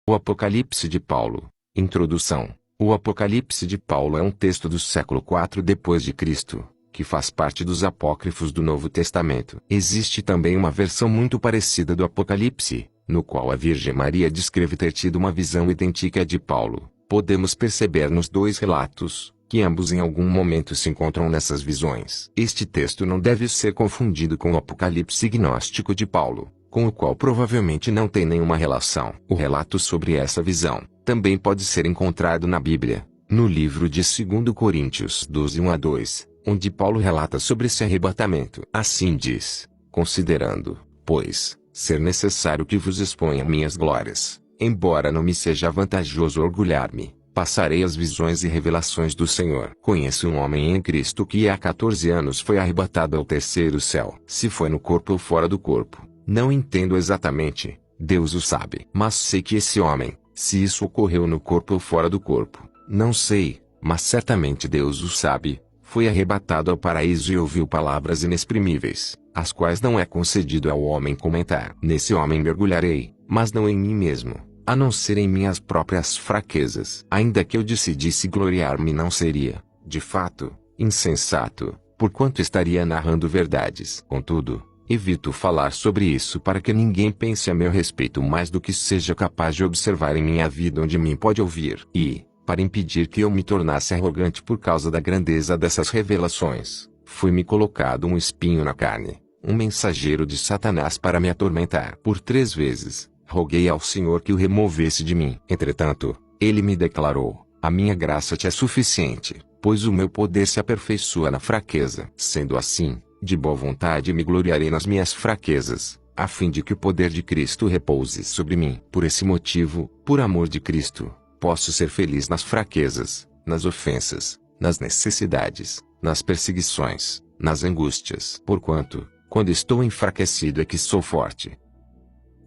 O Apocalipse de Paulo. Introdução. O Apocalipse de Paulo é um texto do século IV d.C., que faz parte dos apócrifos do Novo Testamento. Existe também uma versão muito parecida do Apocalipse, no qual a Virgem Maria descreve ter tido uma visão idêntica à de Paulo. Podemos perceber nos dois relatos, que ambos em algum momento se encontram nessas visões. Este texto não deve ser confundido com o Apocalipse gnóstico de Paulo, com o qual provavelmente não tem nenhuma relação. O relato sobre essa visão também pode ser encontrado na Bíblia, no livro de 2 Coríntios 12, 1-2, onde Paulo relata sobre esse arrebatamento. Assim diz: considerando, pois, ser necessário que vos exponha minhas glórias, embora não me seja vantajoso orgulhar-me, passarei as visões e revelações do Senhor. Conheço um homem em Cristo que há 14 anos foi arrebatado ao terceiro céu. Se foi no corpo ou fora do corpo, não entendo exatamente, Deus o sabe. Mas sei que esse homem, se isso ocorreu no corpo ou fora do corpo, não sei, mas certamente Deus o sabe, foi arrebatado ao paraíso e ouviu palavras inexprimíveis, as quais não é concedido ao homem comentar. Nesse homem mergulharei, mas não em mim mesmo, a não ser em minhas próprias fraquezas. Ainda que eu decidisse gloriar-me, não seria, de fato, insensato, porquanto estaria narrando verdades. Contudo, evito falar sobre isso para que ninguém pense a meu respeito mais do que seja capaz de observar em minha vida onde mim pode ouvir. E, para impedir que eu me tornasse arrogante por causa da grandeza dessas revelações, foi-me colocado um espinho na carne, um mensageiro de Satanás para me atormentar. Por 3 vezes, roguei ao Senhor que o removesse de mim. Entretanto, ele me declarou: a minha graça te é suficiente, pois o meu poder se aperfeiçoa na fraqueza. Sendo assim, de boa vontade me gloriarei nas minhas fraquezas, a fim de que o poder de Cristo repouse sobre mim. Por esse motivo, por amor de Cristo, posso ser feliz nas fraquezas, nas ofensas, nas necessidades, nas perseguições, nas angústias. Porquanto, quando estou enfraquecido é que sou forte.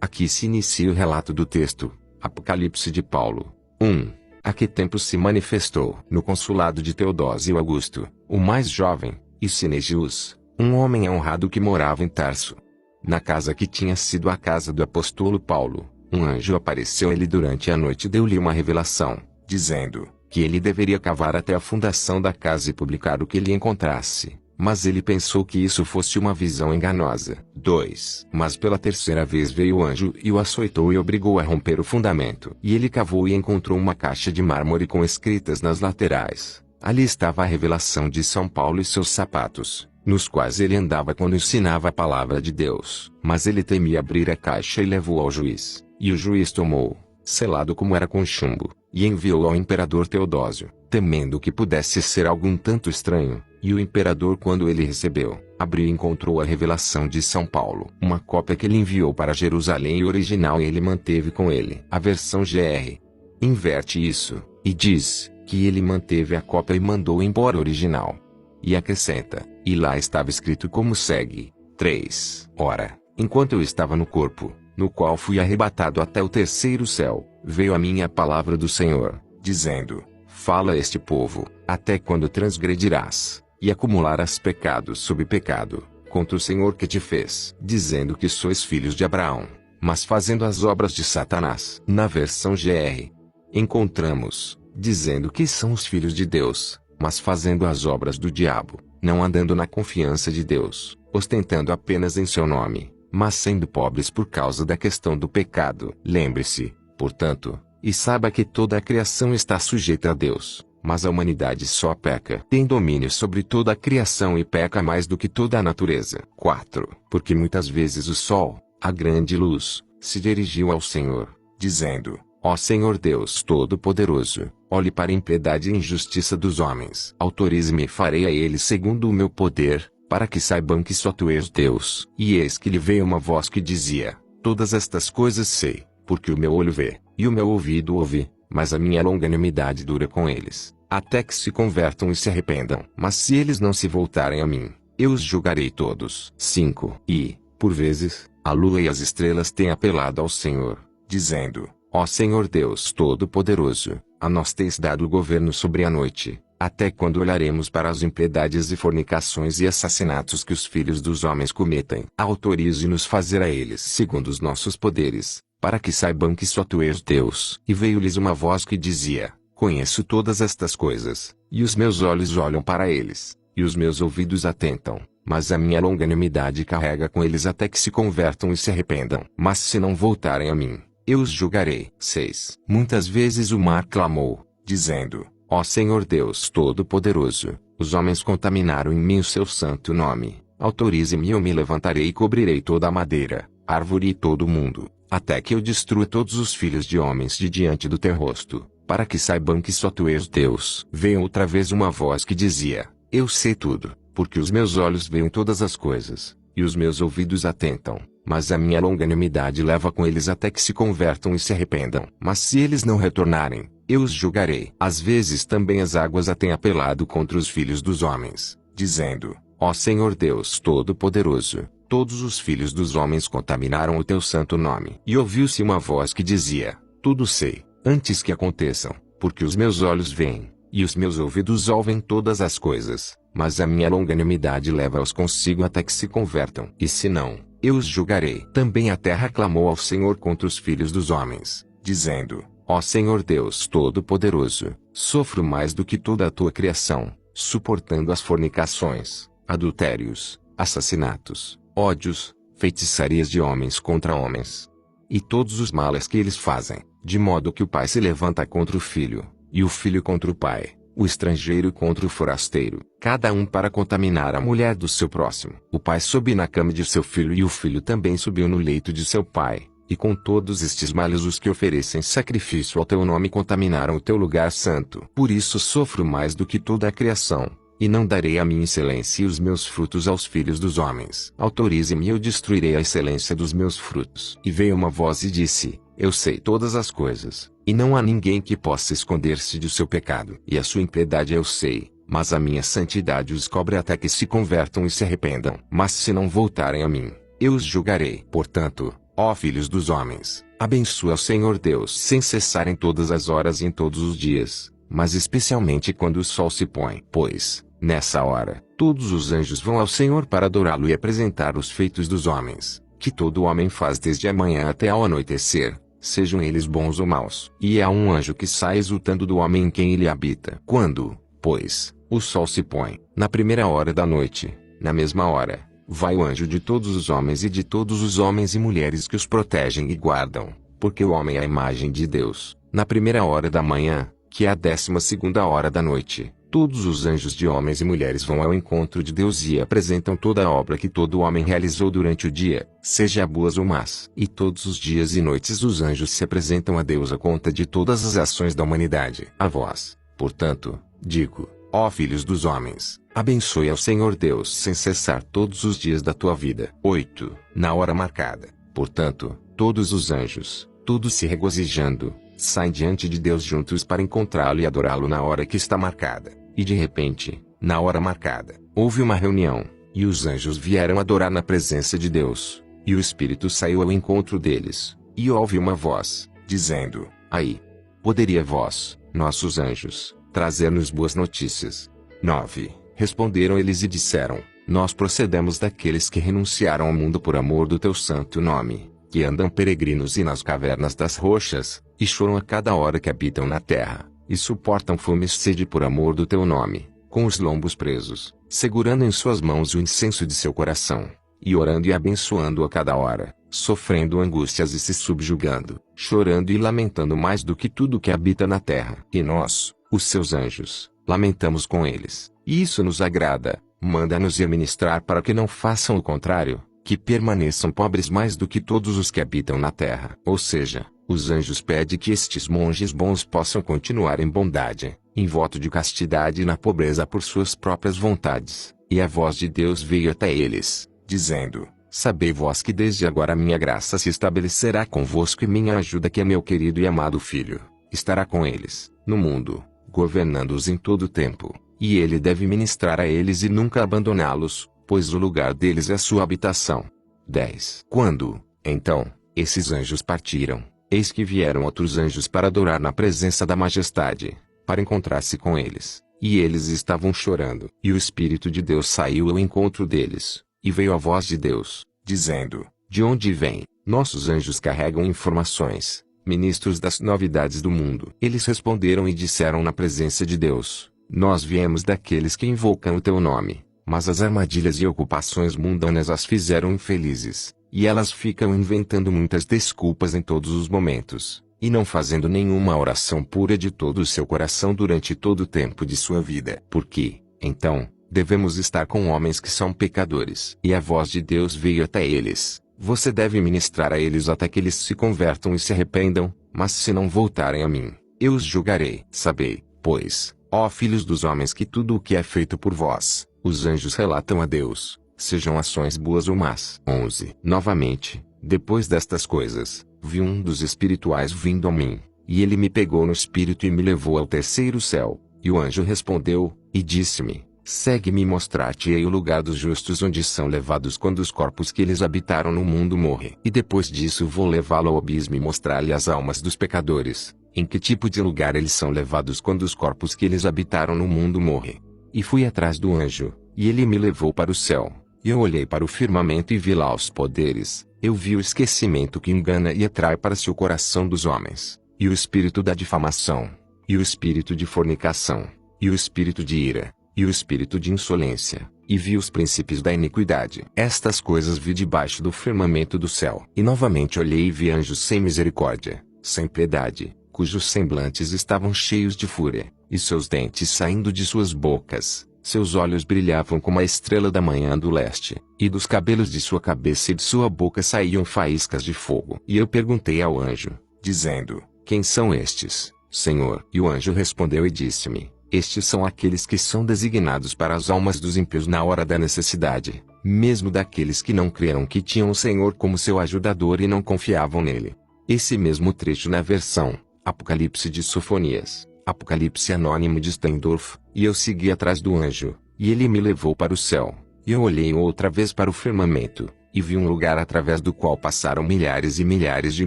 Aqui se inicia o relato do texto, Apocalipse de Paulo. 1. A que tempo se manifestou no consulado de Teodósio Augusto, o mais jovem, e Sinegius, um homem honrado que morava em Tarso. Na casa que tinha sido a casa do apóstolo Paulo, um anjo apareceu a ele durante a noite e deu-lhe uma revelação, dizendo que ele deveria cavar até a fundação da casa e publicar o que ele encontrasse. Mas ele pensou que isso fosse uma visão enganosa. 2. Mas pela 3ª vez veio o anjo e o açoitou e obrigou a romper o fundamento. E ele cavou e encontrou uma caixa de mármore com escritas nas laterais. Ali estava a revelação de São Paulo e seus sapatos, nos quais ele andava quando ensinava a palavra de Deus. Mas ele temia abrir a caixa e levou ao juiz. E o juiz tomou, selado como era com chumbo, e enviou ao imperador Teodósio, temendo que pudesse ser algum tanto estranho. E o imperador, quando ele recebeu, abriu e encontrou a revelação de São Paulo. Uma cópia que ele enviou para Jerusalém e o original ele manteve com ele. A versão GR inverte isso, e diz que ele manteve a cópia e mandou embora o original. E acrescenta, e lá estava escrito como segue. 3. Ora, enquanto eu estava no corpo, no qual fui arrebatado até o terceiro céu, veio a mim a palavra do Senhor, dizendo: fala a este povo, até quando transgredirás, e acumularás pecados sobre pecado, contra o Senhor que te fez, dizendo que sois filhos de Abraão, mas fazendo as obras de Satanás. Na versão GR, encontramos, dizendo que são os filhos de Deus, mas fazendo as obras do diabo, não andando na confiança de Deus, ostentando apenas em seu nome, mas sendo pobres por causa da questão do pecado. Lembre-se, portanto, e saiba que toda a criação está sujeita a Deus, mas a humanidade só peca. Tem domínio sobre toda a criação e peca mais do que toda a natureza. 4. Porque muitas vezes o sol, a grande luz, se dirigiu ao Senhor, dizendo: ó Senhor Deus Todo-Poderoso, olhe para a impiedade e injustiça dos homens. Autorize-me e farei a eles segundo o meu poder, para que saibam que só tu és Deus. E eis que lhe veio uma voz que dizia: todas estas coisas sei, porque o meu olho vê, e o meu ouvido ouve, mas a minha longanimidade dura com eles, até que se convertam e se arrependam. Mas se eles não se voltarem a mim, eu os julgarei todos. 5. E, por vezes, a lua e as estrelas têm apelado ao Senhor, dizendo: ó Senhor Deus Todo-Poderoso, a nós tens dado o governo sobre a noite, até quando olharemos para as impiedades e fornicações e assassinatos que os filhos dos homens cometem? Autorize-nos fazer a eles segundo os nossos poderes, para que saibam que só tu és Deus. E veio-lhes uma voz que dizia: Conheço todas estas coisas, e os meus olhos olham para eles, e os meus ouvidos atentam, mas a minha longanimidade carrega com eles até que se convertam e se arrependam. Mas se não voltarem a mim, eu os julgarei. 6. Muitas vezes o mar clamou, dizendo: Ó Senhor Deus Todo-Poderoso, os homens contaminaram em mim o seu santo nome. Autorize-me e eu me levantarei e cobrirei toda a madeira, árvore e todo o mundo, até que eu destrua todos os filhos de homens de diante do teu rosto, para que saibam que só tu és Deus. Veio outra vez uma voz que dizia: Eu sei tudo, porque os meus olhos veem todas as coisas, e os meus ouvidos atentam, mas a minha longanimidade leva com eles até que se convertam e se arrependam. Mas se eles não retornarem, eu os julgarei. Às vezes também as águas a têm apelado contra os filhos dos homens, dizendo: Ó Senhor Deus Todo-Poderoso, todos os filhos dos homens contaminaram o teu santo nome. E ouviu-se uma voz que dizia: Tudo sei, antes que aconteçam, porque os meus olhos veem, e os meus ouvidos ouvem todas as coisas, mas a minha longanimidade leva-os consigo até que se convertam. E se não, eu os julgarei. Também a terra clamou ao Senhor contra os filhos dos homens, dizendo: Ó Senhor Deus Todo-Poderoso, sofro mais do que toda a tua criação, suportando as fornicações, adultérios, assassinatos, ódios, feitiçarias de homens contra homens, e todos os males que eles fazem, de modo que o pai se levanta contra o filho, e o filho contra o pai, o estrangeiro contra o forasteiro, cada um para contaminar a mulher do seu próximo. O pai sobe na cama de seu filho e o filho também subiu no leito de seu pai, e com todos estes males os que oferecem sacrifício ao teu nome contaminaram o teu lugar santo. Por isso sofro mais do que toda a criação, e não darei a minha excelência e os meus frutos aos filhos dos homens. Autorize-me e eu destruirei a excelência dos meus frutos. E veio uma voz e disse: Eu sei todas as coisas, e não há ninguém que possa esconder-se do seu pecado. E a sua impiedade eu sei, mas a minha santidade os cobre até que se convertam e se arrependam. Mas se não voltarem a mim, eu os julgarei. Portanto, ó filhos dos homens, abençoa o Senhor Deus sem cessar em todas as horas e em todos os dias, mas especialmente quando o sol se põe. Pois, nessa hora, todos os anjos vão ao Senhor para adorá-lo e apresentar os feitos dos homens, que todo homem faz desde a manhã até ao anoitecer, sejam eles bons ou maus. E há um anjo que sai exultando do homem em quem ele habita. Quando, pois, o sol se põe, na primeira hora da noite, na mesma hora, vai o anjo de todos os homens e de todos os homens e mulheres que os protegem e guardam, porque o homem é a imagem de Deus. Na primeira hora da manhã, que é a 12ª hora da noite, todos os anjos de homens e mulheres vão ao encontro de Deus e apresentam toda a obra que todo homem realizou durante o dia, seja boas ou más. E todos os dias e noites os anjos se apresentam a Deus à conta de todas as ações da humanidade. A vós, portanto, digo: ó filhos dos homens, abençoe ao Senhor Deus sem cessar todos os dias da tua vida. 8. Na hora marcada, portanto, todos os anjos, todos se regozijando, saem diante de Deus juntos para encontrá-lo e adorá-lo na hora que está marcada. E de repente, na hora marcada, houve uma reunião, e os anjos vieram adorar na presença de Deus, e o Espírito saiu ao encontro deles, e houve uma voz, dizendo: aí, poderia vós, nossos anjos, trazer-nos boas notícias? 9. Responderam eles e disseram: nós procedemos daqueles que renunciaram ao mundo por amor do teu santo nome, que andam peregrinos e nas cavernas das rochas, e choram a cada hora que habitam na terra, e suportam fome e sede por amor do teu nome, com os lombos presos, segurando em suas mãos o incenso de seu coração, e orando e abençoando a cada hora, sofrendo angústias e se subjugando, chorando e lamentando mais do que tudo que habita na terra. E nós, os seus anjos, lamentamos com eles, e isso nos agrada. Manda-nos ir ministrar para que não façam o contrário, que permaneçam pobres mais do que todos os que habitam na terra. Ou seja, os anjos pedem que estes monges bons possam continuar em bondade, em voto de castidade e na pobreza por suas próprias vontades. E a voz de Deus veio até eles, dizendo: sabei vós que desde agora minha graça se estabelecerá convosco e minha ajuda, que é meu querido e amado Filho, estará com eles, no mundo, governando-os em todo o tempo, e ele deve ministrar a eles e nunca abandoná-los, pois o lugar deles é a sua habitação. 10. Quando, então, esses anjos partiram, eis que vieram outros anjos para adorar na presença da majestade, para encontrar-se com eles, e eles estavam chorando. E o Espírito de Deus saiu ao encontro deles, e veio a voz de Deus, dizendo: de onde vem, Nossos anjos carregam informações, ministros das novidades do mundo. Eles responderam e disseram na presença de Deus: nós viemos daqueles que invocam o teu nome, mas as armadilhas e ocupações mundanas as fizeram infelizes, e elas ficam inventando muitas desculpas em todos os momentos, e não fazendo nenhuma oração pura de todo o seu coração durante todo o tempo de sua vida. Por quê, então, devemos estar com homens que são pecadores? E a voz de Deus veio até eles: você deve ministrar a eles até que eles se convertam e se arrependam, mas se não voltarem a mim, eu os julgarei. Sabei, pois, ó filhos dos homens, que tudo o que é feito por vós, os anjos relatam a Deus, sejam ações boas ou más. 11. Novamente, depois destas coisas, vi um dos espirituais vindo a mim, e ele me pegou no espírito e me levou ao terceiro céu, e o anjo respondeu, e disse-me: segue-me e mostrar-te-ei o lugar dos justos, onde são levados quando os corpos que eles habitaram no mundo morrem. E depois disso vou levá-lo ao abismo e mostrar-lhe as almas dos pecadores, em que tipo de lugar eles são levados quando os corpos que eles habitaram no mundo morrem. E fui atrás do anjo, e ele me levou para o céu, e eu olhei para o firmamento e vi lá os poderes. Eu vi o esquecimento que engana e atrai para si o coração dos homens, e o espírito da difamação, e o espírito de fornicação, e o espírito de ira, e o espírito de insolência, e vi os princípios da iniquidade. Estas coisas vi debaixo do firmamento do céu. E novamente olhei e vi anjos sem misericórdia, sem piedade, cujos semblantes estavam cheios de fúria, e seus dentes saindo de suas bocas, seus olhos brilhavam como a estrela da manhã do leste, e dos cabelos de sua cabeça e de sua boca saíam faíscas de fogo. E eu perguntei ao anjo, dizendo: quem são estes, Senhor? E o anjo respondeu e disse-me: estes são aqueles que são designados para as almas dos ímpios na hora da necessidade, mesmo daqueles que não creram que tinham o Senhor como seu ajudador e não confiavam nele. Esse mesmo trecho na versão Apocalipse de Sofonias, Apocalipse anônimo de Steindorf. E eu segui atrás do anjo, e ele me levou para o céu. E eu olhei outra vez para o firmamento, e vi um lugar através do qual passaram milhares e milhares de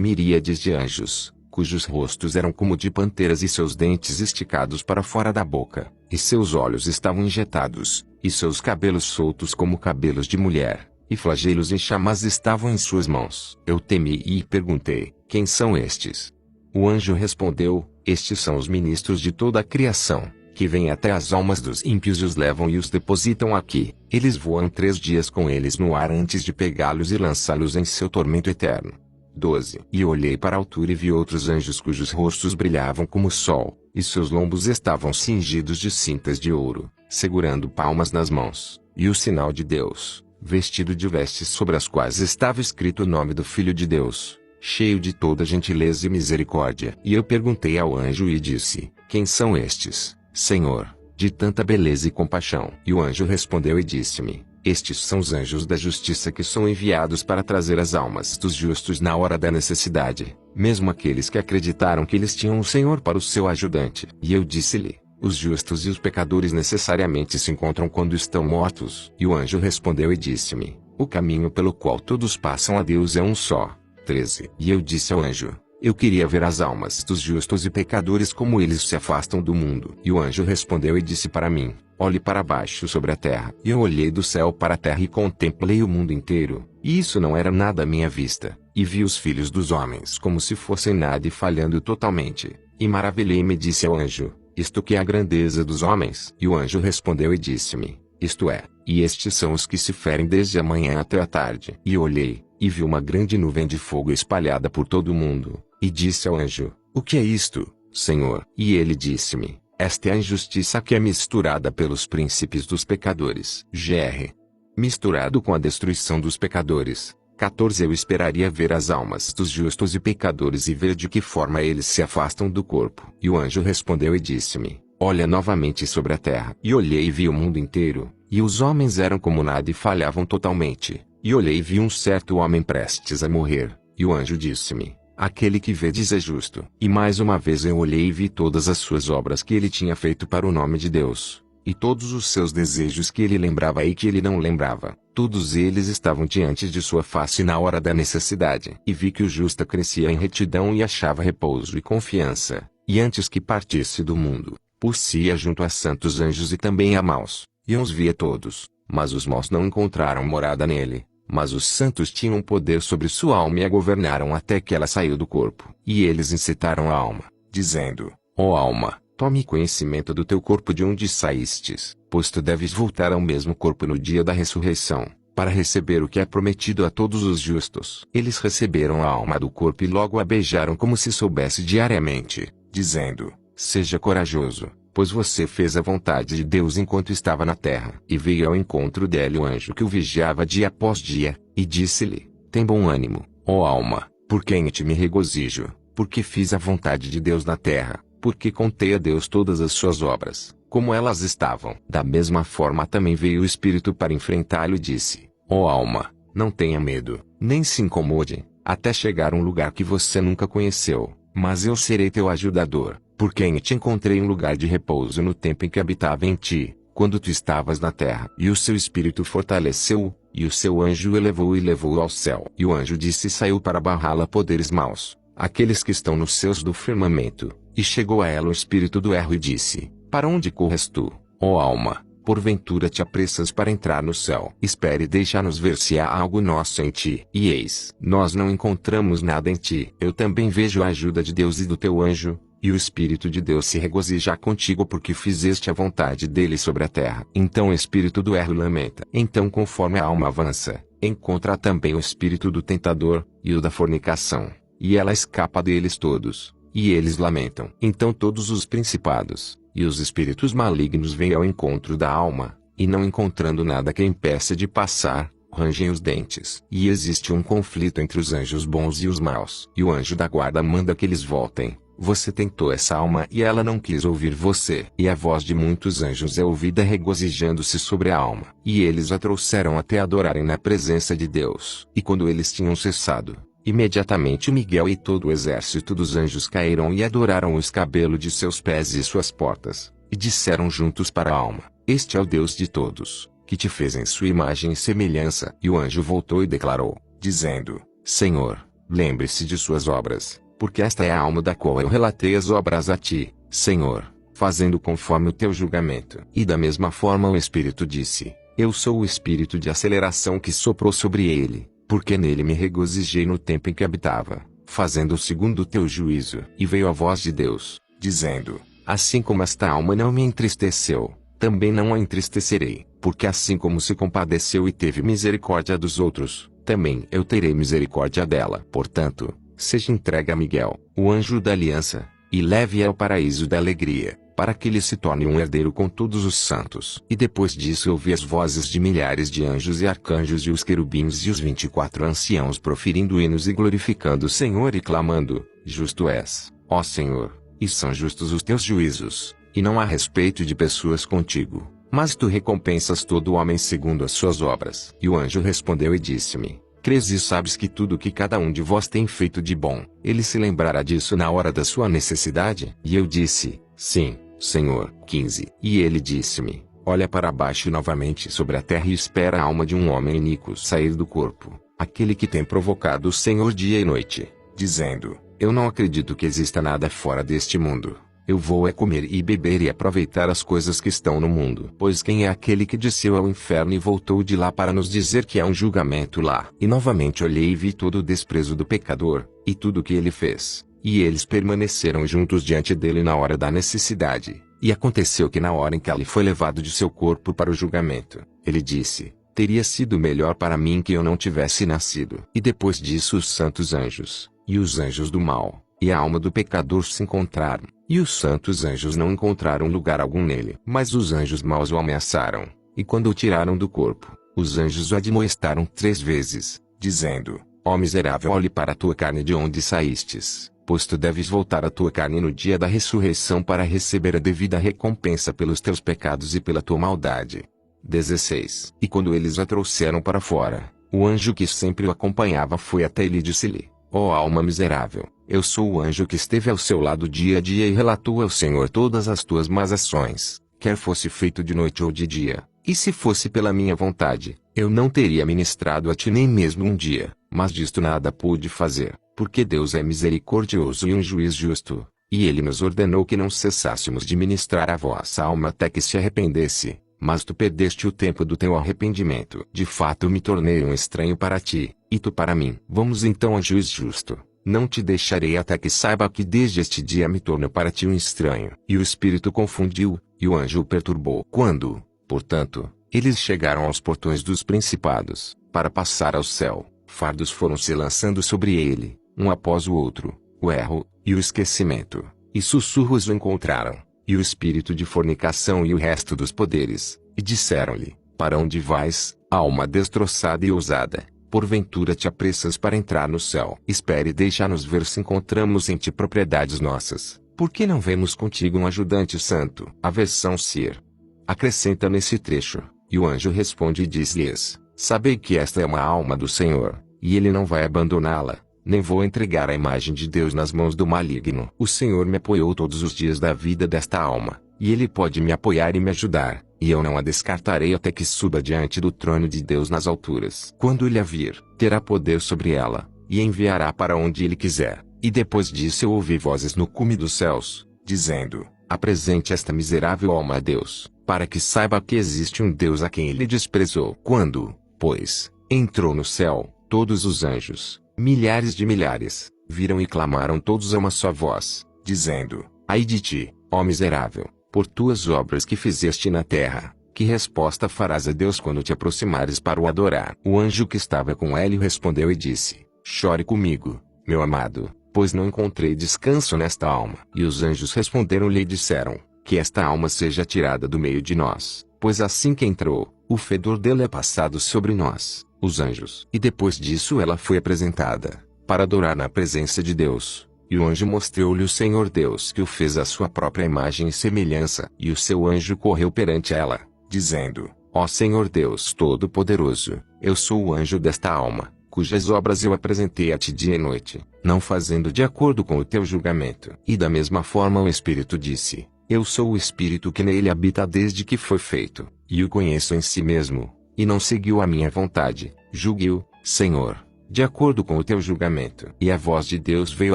miríades de anjos, cujos rostos eram como de panteras e seus dentes esticados para fora da boca, e seus olhos estavam injetados, e seus cabelos soltos como cabelos de mulher, e flagelos em chamas estavam em suas mãos. Eu temi e perguntei: quem são estes? O anjo respondeu: estes são os ministros de toda a criação, que vêm até as almas dos ímpios e os levam e os depositam aqui. Eles voam 3 dias com eles no ar antes de pegá-los e lançá-los em seu tormento eterno. 12. E olhei para a altura e vi outros anjos cujos rostos brilhavam como o sol, e seus lombos estavam cingidos de cintas de ouro, segurando palmas nas mãos, e o sinal de Deus, vestido de vestes sobre as quais estava escrito o nome do Filho de Deus, cheio de toda gentileza e misericórdia. E eu perguntei ao anjo e disse: quem são estes, Senhor, de tanta beleza e compaixão? E o anjo respondeu e disse-me: estes são os anjos da justiça que são enviados para trazer as almas dos justos na hora da necessidade, mesmo aqueles que acreditaram que eles tinham o Senhor para o seu ajudante. E eu disse-lhe: os justos e os pecadores necessariamente se encontram quando estão mortos. E o anjo respondeu e disse-me: o caminho pelo qual todos passam a Deus é um só. 13. E eu disse ao anjo: eu queria ver as almas dos justos e pecadores como eles se afastam do mundo. E o anjo respondeu e disse para mim: olhe para baixo sobre a terra. E eu olhei do céu para a terra e contemplei o mundo inteiro, e isso não era nada à minha vista, e vi os filhos dos homens como se fossem nada e falhando totalmente, e maravilhei-me e disse ao anjo: isto que é a grandeza dos homens? E o anjo respondeu e disse-me: isto é, e estes são os que se ferem desde a manhã até a tarde. E olhei, e vi uma grande nuvem de fogo espalhada por todo o mundo, e disse ao anjo: o que é isto, Senhor? E ele disse-me: esta é a injustiça que é misturada pelos príncipes dos pecadores. Gr. Misturado com a destruição dos pecadores. 14. Eu esperaria ver as almas dos justos e pecadores e ver de que forma eles se afastam do corpo. E o anjo respondeu e disse-me: olha novamente sobre a terra. E olhei e vi o mundo inteiro, e os homens eram como nada e falhavam totalmente. E olhei e vi um certo homem prestes a morrer, e o anjo disse-me: aquele que vedes é justo. E mais uma vez eu olhei e vi todas as suas obras que ele tinha feito para o nome de Deus, e todos os seus desejos que ele lembrava e que ele não lembrava, todos eles estavam diante de sua face na hora da necessidade. E vi que o justo crescia em retidão e achava repouso e confiança, e antes que partisse do mundo, por-se-ia junto a santos anjos e também a maus, e eu os via todos, mas os maus não encontraram morada nele. Mas os santos tinham poder sobre sua alma e a governaram até que ela saiu do corpo. E eles incitaram a alma, dizendo: ó alma, tome conhecimento do teu corpo de onde saístes, pois tu deves voltar ao mesmo corpo no dia da ressurreição, para receber o que é prometido a todos os justos. Eles receberam a alma do corpo e logo a beijaram como se soubesse diariamente, dizendo: seja corajoso, pois você fez a vontade de Deus enquanto estava na terra. E veio ao encontro dele o anjo que o vigiava dia após dia, e disse-lhe: tem bom ânimo, ó alma, por quem te me regozijo, porque fiz a vontade de Deus na terra, porque contei a Deus todas as suas obras, como elas estavam. Da mesma forma também veio o Espírito para enfrentá-lo e disse: ó alma, não tenha medo, nem se incomode, até chegar a um lugar que você nunca conheceu, mas eu serei teu ajudador, por quem te encontrei um lugar de repouso no tempo em que habitava em ti, quando tu estavas na terra. E o seu Espírito fortaleceu-o, e o seu anjo elevou-o e levou-o ao céu. E o anjo disse e saiu para barrá-la poderes maus, aqueles que estão nos céus do firmamento. E chegou a ela o espírito do erro e disse: para onde corres tu, ó alma? Porventura te apressas para entrar no céu? Espere e deixa-nos ver se há algo nosso em ti. E eis, nós não encontramos nada em ti. Eu também vejo a ajuda de Deus e do teu anjo, e o Espírito de Deus se regozija contigo porque fizeste a vontade dele sobre a terra. Então o espírito do erro lamenta. Então, conforme a alma avança, encontra também o espírito do tentador, e o da fornicação, e ela escapa deles todos, e eles lamentam. Então todos os principados e os espíritos malignos vêm ao encontro da alma, e não encontrando nada que a impeça de passar, rangem os dentes. E existe um conflito entre os anjos bons e os maus. E o anjo da guarda manda que eles voltem. Você tentou essa alma e ela não quis ouvir você. E a voz de muitos anjos é ouvida regozijando-se sobre a alma. E eles a trouxeram até adorarem na presença de Deus. E quando eles tinham cessado, imediatamente Miguel e todo o exército dos anjos caíram e adoraram o escabelo de seus pés e suas portas, e disseram juntos para a alma: este é o Deus de todos, que te fez em sua imagem e semelhança. E o anjo voltou e declarou, dizendo: Senhor, lembre-se de suas obras, porque esta é a alma da qual eu relatei as obras a ti, Senhor, fazendo conforme o teu julgamento. E da mesma forma o Espírito disse: eu sou o Espírito de aceleração que soprou sobre ele, porque nele me regozijei no tempo em que habitava, fazendo segundo o teu juízo. E veio a voz de Deus, dizendo: assim como esta alma não me entristeceu, também não a entristecerei, porque assim como se compadeceu e teve misericórdia dos outros, também eu terei misericórdia dela. Portanto, seja entregue a Miguel, o anjo da aliança, e leve-a ao paraíso da alegria, para que ele se torne um herdeiro com todos os santos. E depois disso ouvi as vozes de milhares de anjos e arcanjos e os querubins e os 24 anciãos proferindo hinos e glorificando o Senhor e clamando: justo és, ó Senhor, e são justos os teus juízos, e não há respeito de pessoas contigo, mas tu recompensas todo homem segundo as suas obras. E o anjo respondeu e disse-me: crês e sabes que tudo que cada um de vós tem feito de bom, ele se lembrará disso na hora da sua necessidade? E eu disse: sim, Senhor. 15. E ele disse-me: olha para baixo novamente sobre a terra e espera a alma de um homem iníquo sair do corpo, aquele que tem provocado o Senhor dia e noite, dizendo: eu não acredito que exista nada fora deste mundo. Eu vou é comer e beber e aproveitar as coisas que estão no mundo. Pois quem é aquele que desceu ao inferno e voltou de lá para nos dizer que há um julgamento lá? E novamente olhei e vi todo o desprezo do pecador, e tudo o que ele fez. E eles permaneceram juntos diante dele na hora da necessidade. E aconteceu que na hora em que ele foi levado de seu corpo para o julgamento, ele disse: teria sido melhor para mim que eu não tivesse nascido. E depois disso os santos anjos, e os anjos do mal, e a alma do pecador se encontraram. E os santos anjos não encontraram lugar algum nele. Mas os anjos maus o ameaçaram, e quando o tiraram do corpo, os anjos o admoestaram 3 vezes, dizendo: ó miserável, olhe para a tua carne de onde saístes, pois tu deves voltar à tua carne no dia da ressurreição para receber a devida recompensa pelos teus pecados e pela tua maldade. 16. E quando eles a trouxeram para fora, o anjo que sempre o acompanhava foi até ele e disse-lhe: ó alma miserável, eu sou o anjo que esteve ao seu lado dia a dia e relatou ao Senhor todas as tuas más ações, quer fosse feito de noite ou de dia. E se fosse pela minha vontade, eu não teria ministrado a ti nem mesmo um dia, mas disto nada pude fazer, porque Deus é misericordioso e um juiz justo, e ele nos ordenou que não cessássemos de ministrar a vossa alma até que se arrependesse. mas tu perdeste o tempo do teu arrependimento. De fato me tornei um estranho para ti, e tu para mim. Vamos então ao juiz justo. Não te deixarei até que saiba que desde este dia me torno para ti um estranho. E o espírito confundiu, e o anjo o perturbou. Quando, portanto, eles chegaram aos portões dos principados, para passar ao céu, fardos foram se lançando sobre ele, um após o outro, o erro, e o esquecimento, e sussurros o encontraram, e o espírito de fornicação e o resto dos poderes, e disseram-lhe, para onde vais, alma destroçada e ousada? Porventura te apressas para entrar no céu. Espere e deixa-nos ver se encontramos em ti propriedades nossas. Por que não vemos contigo um ajudante santo? A versão Sir acrescenta nesse trecho, e o anjo responde e diz-lhes, sabei que esta é uma alma do Senhor, e ele não vai abandoná-la, nem vou entregar a imagem de Deus nas mãos do maligno. O Senhor me apoiou todos os dias da vida desta alma, e ele pode me apoiar e me ajudar, e eu não a descartarei até que suba diante do trono de Deus nas alturas. Quando ele a vir, terá poder sobre ela, e enviará para onde ele quiser. E depois disso eu ouvi vozes no cume dos céus, dizendo, apresente esta miserável alma a Deus, para que saiba que existe um Deus a quem ele desprezou. Quando, pois, entrou no céu, todos os anjos, milhares de milhares, viram e clamaram todos a uma só voz, dizendo, ai de ti, ó miserável, por tuas obras que fizeste na terra, que resposta farás a Deus quando te aproximares para o adorar? O anjo que estava com ele respondeu e disse, chore comigo, meu amado, pois não encontrei descanso nesta alma. E os anjos responderam-lhe e disseram, que esta alma seja tirada do meio de nós, pois assim que entrou, o fedor dela é passado sobre nós, os anjos. E depois disso ela foi apresentada, para adorar na presença de Deus. E o anjo mostrou-lhe o Senhor Deus que o fez à sua própria imagem e semelhança. E o seu anjo correu perante ela, dizendo, ó Senhor Deus Todo-Poderoso, eu sou o anjo desta alma, cujas obras eu apresentei a ti dia e noite, não fazendo de acordo com o teu julgamento. E da mesma forma o Espírito disse, eu sou o Espírito que nele habita desde que foi feito, e o conheço em si mesmo, e não seguiu a minha vontade, julgue-o, Senhor, de acordo com o teu julgamento. E a voz de Deus veio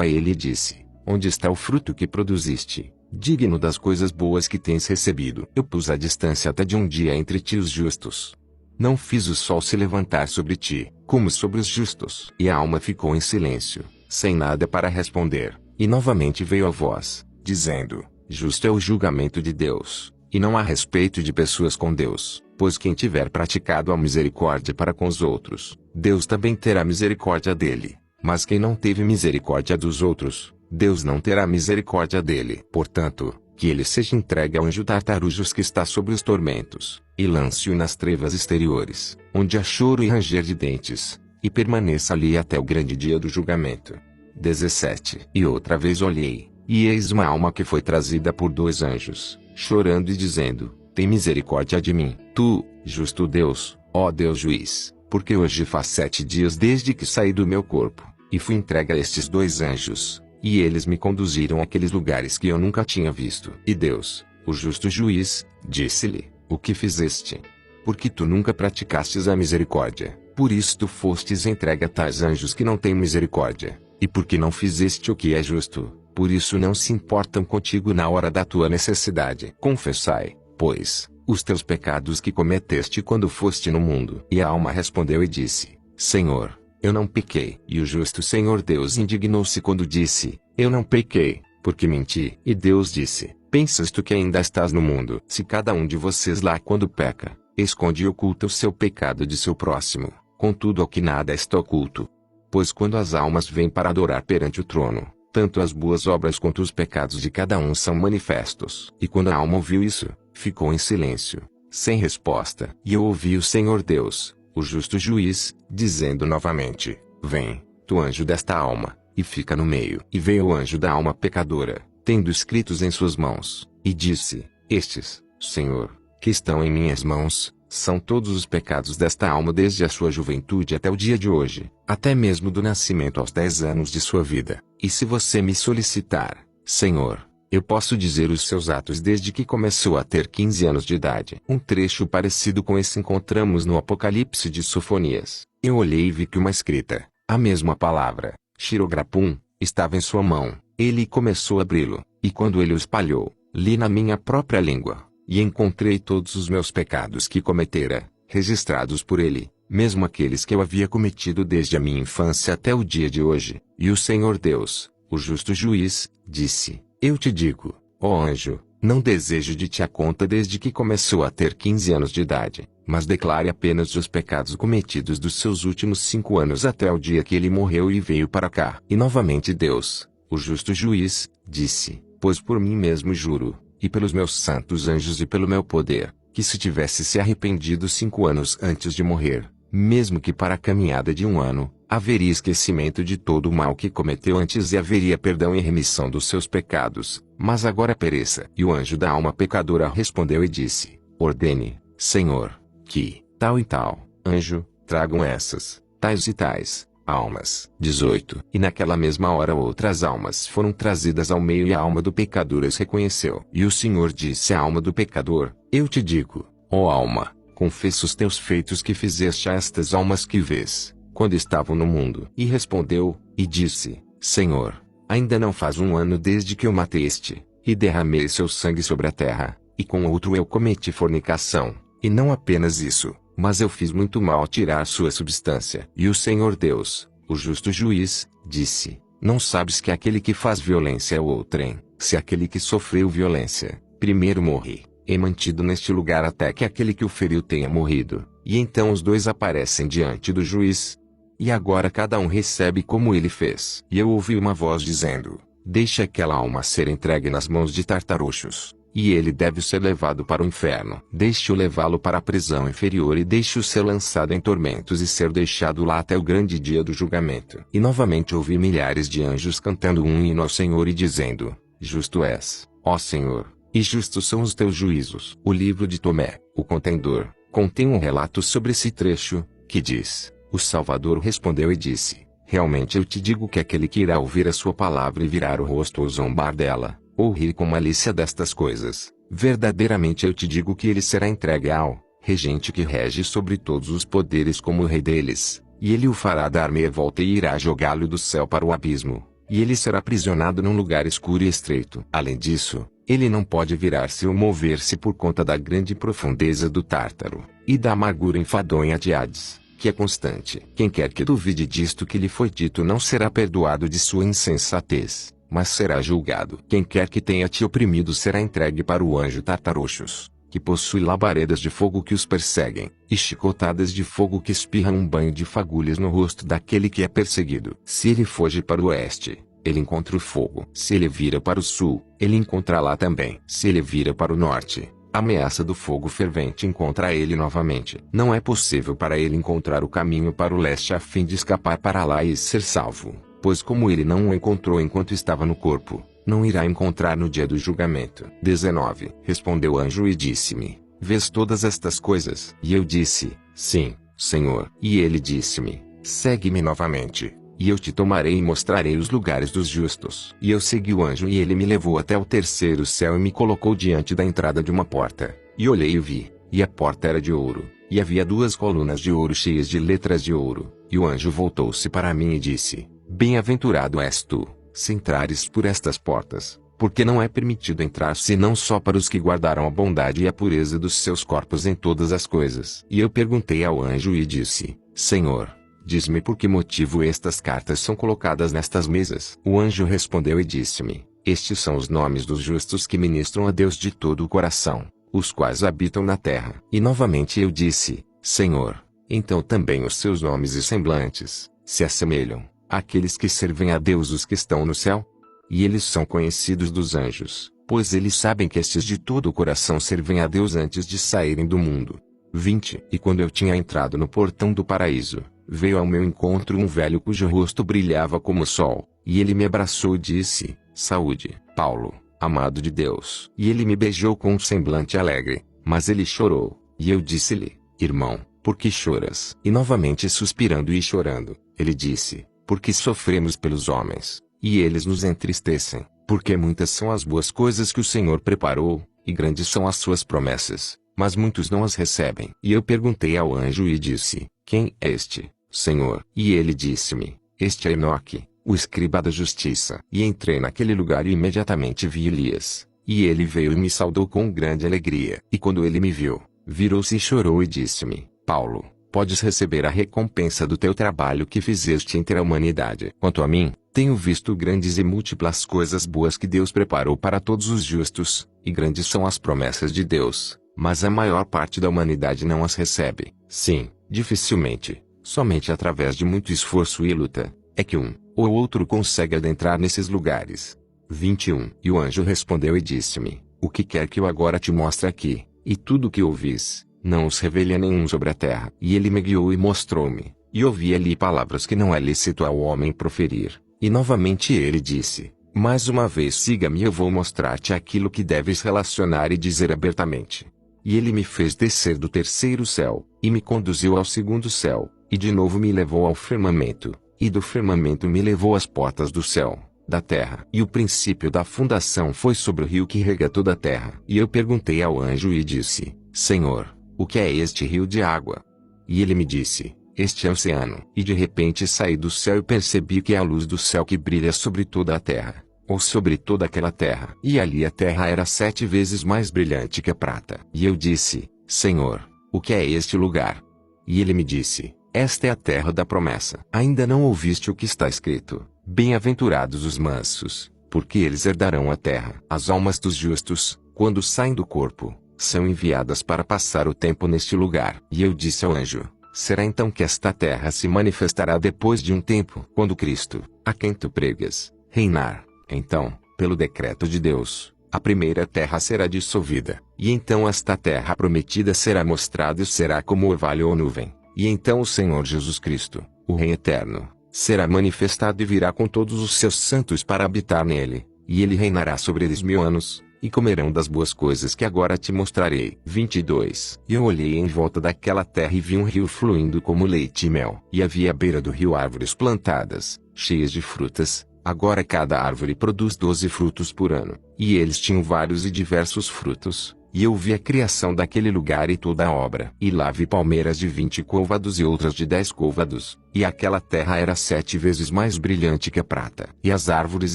a ele e disse, onde está o fruto que produziste, digno das coisas boas que tens recebido? Eu pus a distância até de um dia entre ti e os justos. Não fiz o sol se levantar sobre ti, como sobre os justos. E a alma ficou em silêncio, sem nada para responder. E novamente veio a voz, dizendo, justo é o julgamento de Deus, e não há respeito de pessoas com Deus, pois quem tiver praticado a misericórdia para com os outros, Deus também terá misericórdia dele. Mas quem não teve misericórdia dos outros, Deus não terá misericórdia dele. Portanto, que ele seja entregue ao anjo tartarujos que está sobre os tormentos, e lance-o nas trevas exteriores, onde há choro e ranger de dentes, e permaneça ali até o grande dia do julgamento. 17. E outra vez olhei, e eis uma alma que foi trazida por 2 anjos, chorando e dizendo, tem misericórdia de mim, tu, justo Deus, ó Deus juiz, porque hoje faz 7 dias desde que saí do meu corpo, e fui entregue a estes 2 anjos, e eles me conduziram àqueles lugares que eu nunca tinha visto. E Deus, o justo juiz, disse-lhe, o que fizeste? Porque tu nunca praticastes a misericórdia, por isso tu fostes entregue a tais anjos que não têm misericórdia, e porque não fizeste o que é justo, por isso não se importam contigo na hora da tua necessidade. Confessai, pois, os teus pecados que cometeste quando foste no mundo. E a alma respondeu e disse, Senhor, eu não pequei. E o justo Senhor Deus indignou-se quando disse, eu não pequei, porque menti. E Deus disse, pensas tu que ainda estás no mundo? Se cada um de vocês lá quando peca, esconde e oculta o seu pecado de seu próximo, contudo ao que nada está oculto. Pois quando as almas vêm para adorar perante o trono, tanto as boas obras quanto os pecados de cada um são manifestos. E quando a alma ouviu isso, ficou em silêncio, sem resposta. E eu ouvi o Senhor Deus, o justo juiz, dizendo novamente, vem, tu anjo desta alma, e fica no meio. E veio o anjo da alma pecadora, tendo escritos em suas mãos, e disse, estes, Senhor, que estão em minhas mãos, são todos os pecados desta alma desde a sua juventude até o dia de hoje, até mesmo do nascimento aos 10 anos de sua vida. E se você me solicitar, Senhor, eu posso dizer os seus atos desde que começou a ter 15 anos de idade. Um trecho parecido com esse encontramos no Apocalipse de Sofonias. Eu olhei e vi que uma escrita, a mesma palavra, Shirograpum, estava em sua mão. Ele começou a abri-lo, e quando ele o espalhou, li na minha própria língua, e encontrei todos os meus pecados que cometera, registrados por ele, mesmo aqueles que eu havia cometido desde a minha infância até o dia de hoje. E o Senhor Deus, o justo juiz, disse: Eu te digo, ó anjo, não desejo de ti a conta desde que começou a ter 15 anos de idade, mas declare apenas os pecados cometidos dos seus últimos 5 anos até o dia que ele morreu e veio para cá. E novamente Deus, o justo juiz, disse: Pois por mim mesmo juro, e pelos meus santos anjos e pelo meu poder, que se tivesse se arrependido 5 anos antes de morrer, mesmo que para a caminhada de 1 ano, haveria esquecimento de todo o mal que cometeu antes e haveria perdão e remissão dos seus pecados, mas agora pereça. E o anjo da alma pecadora respondeu e disse: Ordene, Senhor, que, tal e tal, anjo, tragam essas, tais e tais, almas. 18. E naquela mesma hora outras almas foram trazidas ao meio e a alma do pecador as reconheceu. E o Senhor disse à alma do pecador: Eu te digo, ó alma, confessa os teus feitos que fizeste a estas almas que vês, quando estavam no mundo. E respondeu, e disse: Senhor, ainda não faz 1 ano desde que eu matei este, e derramei seu sangue sobre a terra, e com outro eu cometi fornicação, e não apenas isso, mas eu fiz muito mal ao tirar sua substância. E o Senhor Deus, o justo juiz, disse: Não sabes que aquele que faz violência é outrem, se aquele que sofreu violência, primeiro morre, é mantido neste lugar até que aquele que o feriu tenha morrido, e então os dois aparecem diante do juiz. E agora cada um recebe como ele fez. E eu ouvi uma voz dizendo: Deixa aquela alma ser entregue nas mãos de tartaruxos, e ele deve ser levado para o inferno. Deixe-o levá-lo para a prisão inferior e deixe-o ser lançado em tormentos e ser deixado lá até o grande dia do julgamento. E novamente ouvi milhares de anjos cantando um hino ao Senhor e dizendo: Justo és, ó Senhor, e justos são os teus juízos. O livro de Tomé, o contendor, contém um relato sobre esse trecho, que diz: O Salvador respondeu e disse: Realmente eu te digo que aquele que irá ouvir a sua palavra e virar o rosto ou zombar dela, ou rir com malícia destas coisas, verdadeiramente eu te digo que ele será entregue ao regente que rege sobre todos os poderes como o rei deles, e ele o fará dar meia volta e irá jogá-lo do céu para o abismo, e ele será aprisionado num lugar escuro e estreito. Além disso, ele não pode virar-se ou mover-se por conta da grande profundeza do Tártaro, e da amargura enfadonha de Hades, que é constante. Quem quer que duvide disto que lhe foi dito não será perdoado de sua insensatez, mas será julgado. Quem quer que tenha te oprimido será entregue para o anjo Tartaruxos, que possui labaredas de fogo que os perseguem, e chicotadas de fogo que espirram um banho de fagulhas no rosto daquele que é perseguido. Se ele foge para o oeste, ele encontra o fogo. Se ele vira para o sul, ele encontra lá também. Se ele vira para o norte, a ameaça do fogo fervente encontra ele novamente. Não é possível para ele encontrar o caminho para o leste a fim de escapar para lá e ser salvo, pois como ele não o encontrou enquanto estava no corpo, não irá encontrar no dia do julgamento. 19. Respondeu o anjo e disse-me: Vês todas estas coisas? E eu disse: Sim, Senhor. E ele disse-me: Segue-me novamente, e eu te tomarei e mostrarei os lugares dos justos. E eu segui o anjo e ele me levou até o terceiro céu e me colocou diante da entrada de uma porta. E olhei e vi, e a porta era de ouro, e havia 2 colunas de ouro cheias de letras de ouro. E o anjo voltou-se para mim e disse: Bem-aventurado és tu, se entrares por estas portas, porque não é permitido entrar senão só para os que guardaram a bondade e a pureza dos seus corpos em todas as coisas. E eu perguntei ao anjo e disse: Senhor, diz-me por que motivo estas cartas são colocadas nestas mesas. O anjo respondeu e disse-me: Estes são os nomes dos justos que ministram a Deus de todo o coração, os quais habitam na terra. E novamente eu disse: Senhor, então também os seus nomes e semblantes se assemelham àqueles que servem a Deus os que estão no céu? E eles são conhecidos dos anjos, pois eles sabem que estes de todo o coração servem a Deus antes de saírem do mundo. 20. E quando eu tinha entrado no portão do paraíso, veio ao meu encontro um velho cujo rosto brilhava como o sol, e ele me abraçou e disse: Saúde, Paulo, amado de Deus. E ele me beijou com um semblante alegre, mas ele chorou, e eu disse-lhe: Irmão, por que choras? E novamente suspirando e chorando, ele disse: Porque sofremos pelos homens, e eles nos entristecem, porque muitas são as boas coisas que o Senhor preparou, e grandes são as suas promessas, mas muitos não as recebem. E eu perguntei ao anjo e disse: Quem é este, Senhor? E ele disse-me: Este é Enoque, o escriba da justiça. E entrei naquele lugar e imediatamente vi Elias, E ele veio e me saudou com grande alegria. E quando ele me viu, virou-se e chorou e disse-me: Paulo, podes receber a recompensa do teu trabalho que fizeste entre a humanidade. Quanto a mim, tenho visto grandes e múltiplas coisas boas que Deus preparou para todos os justos, e grandes são as promessas de Deus, mas a maior parte da humanidade não as recebe. Sim, dificilmente, somente através de muito esforço e luta, é que um ou outro consegue adentrar nesses lugares. 21. E o anjo respondeu e disse-me: O que quer que eu agora te mostre aqui, e tudo o que ouvis, não os revele a nenhum sobre a terra. E ele me guiou e mostrou-me, e ouvi ali palavras que não é lícito ao homem proferir. E novamente ele disse: Mais uma vez siga-me e eu vou mostrar-te aquilo que deves relacionar e dizer abertamente. E ele me fez descer do terceiro céu, e me conduziu ao segundo céu, e de novo me levou ao firmamento, e do firmamento me levou às portas do céu, da terra. E o princípio da fundação foi sobre o rio que rega toda a terra. E eu perguntei ao anjo e disse: Senhor, o que é este rio de água? E ele me disse: Este é o oceano. E de repente saí do céu e percebi que é a luz do céu que brilha sobre toda a terra, ou sobre toda aquela terra. E ali a terra era 7 vezes mais brilhante que a prata. E eu disse: Senhor, o que é este lugar? E ele me disse: Esta é a terra da promessa. Ainda não ouviste o que está escrito: Bem-aventurados os mansos, porque eles herdarão a terra. As almas dos justos, quando saem do corpo, são enviadas para passar o tempo neste lugar. E eu disse ao anjo: Será então que esta terra se manifestará depois de um tempo, quando Cristo, a quem tu pregas, reinar? Então, pelo decreto de Deus, a primeira terra será dissolvida, e então esta terra prometida será mostrada e será como orvalho ou nuvem. E então o Senhor Jesus Cristo, o Rei eterno, será manifestado e virá com todos os seus santos para habitar nele, e ele reinará sobre eles 1000 anos, e comerão das boas coisas que agora te mostrarei. 22. E eu olhei em volta daquela terra e vi um rio fluindo como leite e mel. E havia à beira do rio árvores plantadas, cheias de frutas. Agora cada árvore produz 12 frutos por ano. E eles tinham vários e diversos frutos. E eu vi a criação daquele lugar e toda a obra. E lá vi palmeiras de 20 côvados e outras de 10 côvados. E aquela terra era 7 vezes mais brilhante que a prata. E as árvores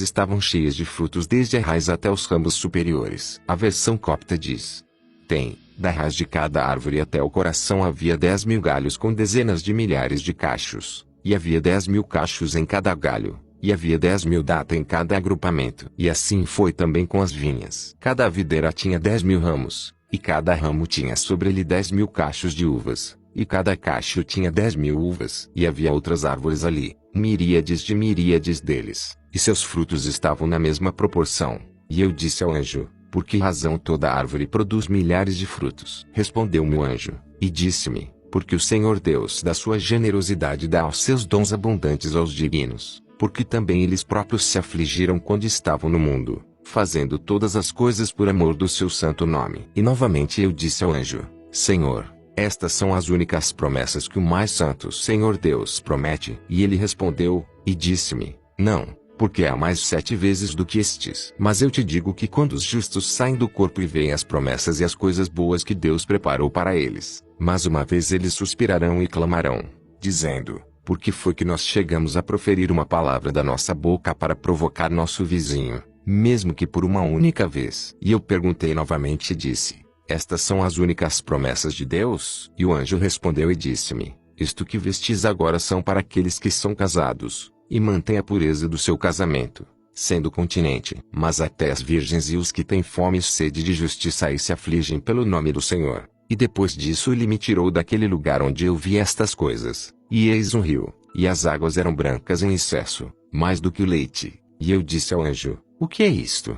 estavam cheias de frutos desde a raiz até os ramos superiores. A versão copta diz: da raiz de cada árvore até o coração havia 10.000 galhos com dezenas de milhares de cachos. E havia 10.000 cachos em cada galho. E havia 10.000 datas em cada agrupamento. E assim foi também com as vinhas. Cada videira tinha 10.000 ramos, e cada ramo tinha sobre ele 10.000 cachos de uvas, e cada cacho tinha 10.000 uvas. E havia outras árvores ali, miríades de miríades deles, e seus frutos estavam na mesma proporção. E eu disse ao anjo: Por que razão toda árvore produz milhares de frutos? Respondeu-me o anjo, e disse-me: Porque o Senhor Deus da sua generosidade dá os seus dons abundantes aos dignos. Porque também eles próprios se afligiram quando estavam no mundo, fazendo todas as coisas por amor do seu santo nome. E novamente eu disse ao anjo: Senhor, estas são as únicas promessas que o mais santo Senhor Deus promete. E ele respondeu, e disse-me: Não, porque há mais 7 vezes do que estes. Mas eu te digo que quando os justos saem do corpo e veem as promessas e as coisas boas que Deus preparou para eles, mais uma vez eles suspirarão e clamarão, dizendo: Por que foi que nós chegamos a proferir uma palavra da nossa boca para provocar nosso vizinho, mesmo que por uma única vez? E eu perguntei novamente e disse: Estas são as únicas promessas de Deus? E o anjo respondeu e disse-me: Isto que vestis agora são para aqueles que são casados, e mantêm a pureza do seu casamento, sendo continente. Mas até as virgens e os que têm fome e sede de justiça aí se afligem pelo nome do Senhor. E depois disso ele me tirou daquele lugar onde eu vi estas coisas. E eis um rio, e as águas eram brancas em excesso, mais do que o leite. E eu disse ao anjo: O que é isto?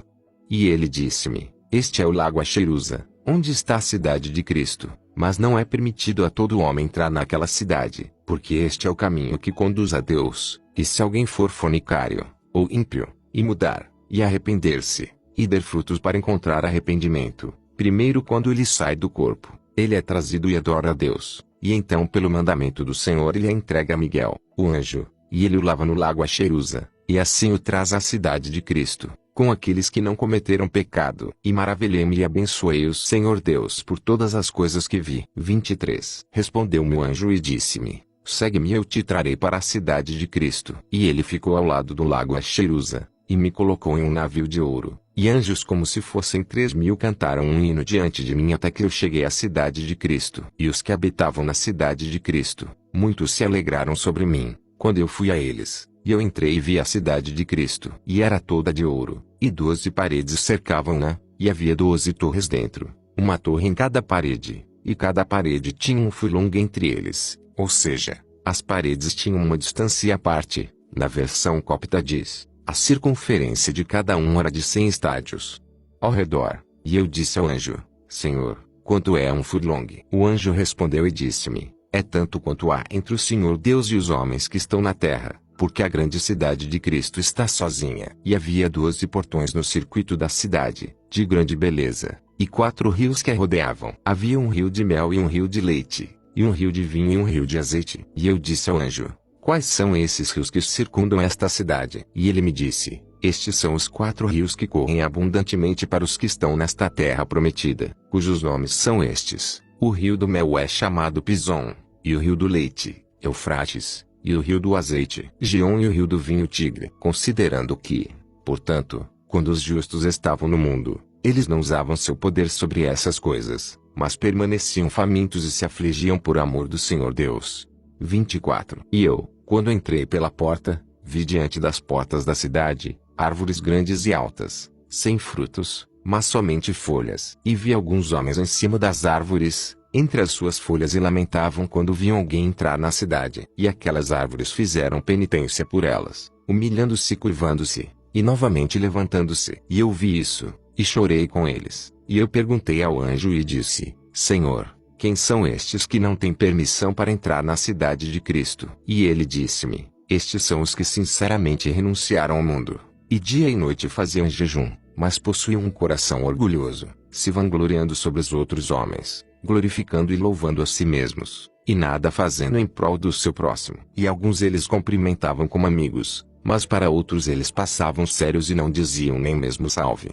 E ele disse-me: Este é o lago Acheirusa, onde está a cidade de Cristo. Mas não é permitido a todo homem entrar naquela cidade, porque este é o caminho que conduz a Deus. E se alguém for fornicário, ou ímpio, e mudar, e arrepender-se, e der frutos para encontrar arrependimento, primeiro quando ele sai do corpo, ele é trazido e adora a Deus. E então pelo mandamento do Senhor ele a entrega a Miguel, o anjo, e ele o lava no lago Acheirusa, e assim o traz à cidade de Cristo, com aqueles que não cometeram pecado. E maravilhei-me e abençoei o Senhor Deus por todas as coisas que vi. 23. Respondeu-me o anjo e disse-me: Segue-me e eu te trarei para a cidade de Cristo. E ele ficou ao lado do lago Acheirusa, e me colocou em um navio de ouro, e anjos como se fossem 3.000 cantaram um hino diante de mim até que eu cheguei à cidade de Cristo. E os que habitavam na cidade de Cristo, muitos se alegraram sobre mim, quando eu fui a eles, e eu entrei e vi a cidade de Cristo. E era toda de ouro, e 12 paredes cercavam-na, e havia 12 torres dentro, uma torre em cada parede, e cada parede tinha um furlong entre eles, ou seja, as paredes tinham uma distância à parte. Na versão copta diz: a circunferência de cada um era de 100 estádios ao redor. E eu disse ao anjo: Senhor, quanto é um furlong? O anjo respondeu e disse-me: é tanto quanto há entre o Senhor Deus e os homens que estão na terra, porque a grande cidade de Cristo está sozinha. E havia 12 portões no circuito da cidade, de grande beleza, e 4 rios que a rodeavam. Havia um rio de mel e um rio de leite, e um rio de vinho e um rio de azeite. E eu disse ao anjo: quais são esses rios que circundam esta cidade? E ele me disse: estes são os 4 rios que correm abundantemente para os que estão nesta terra prometida, cujos nomes são estes: o rio do mel é chamado Pison, e o rio do leite, Eufrates, e o rio do azeite, Gion, e o rio do vinho, Tigre. Considerando que, portanto, quando os justos estavam no mundo, eles não usavam seu poder sobre essas coisas, mas permaneciam famintos e se afligiam por amor do Senhor Deus. 24. E eu, quando entrei pela porta, vi diante das portas da cidade, árvores grandes e altas, sem frutos, mas somente folhas. E vi alguns homens em cima das árvores, entre as suas folhas, e lamentavam quando viam alguém entrar na cidade. E aquelas árvores fizeram penitência por elas, humilhando-se e curvando-se, e novamente levantando-se. E eu vi isso, e chorei com eles. E eu perguntei ao anjo e disse: Senhor, quem são estes que não têm permissão para entrar na cidade de Cristo? E ele disse-me: estes são os que sinceramente renunciaram ao mundo, e dia e noite faziam jejum, mas possuíam um coração orgulhoso, se vangloriando sobre os outros homens, glorificando e louvando a si mesmos, e nada fazendo em prol do seu próximo. E alguns eles cumprimentavam como amigos, mas para outros eles passavam sérios e não diziam nem mesmo salve.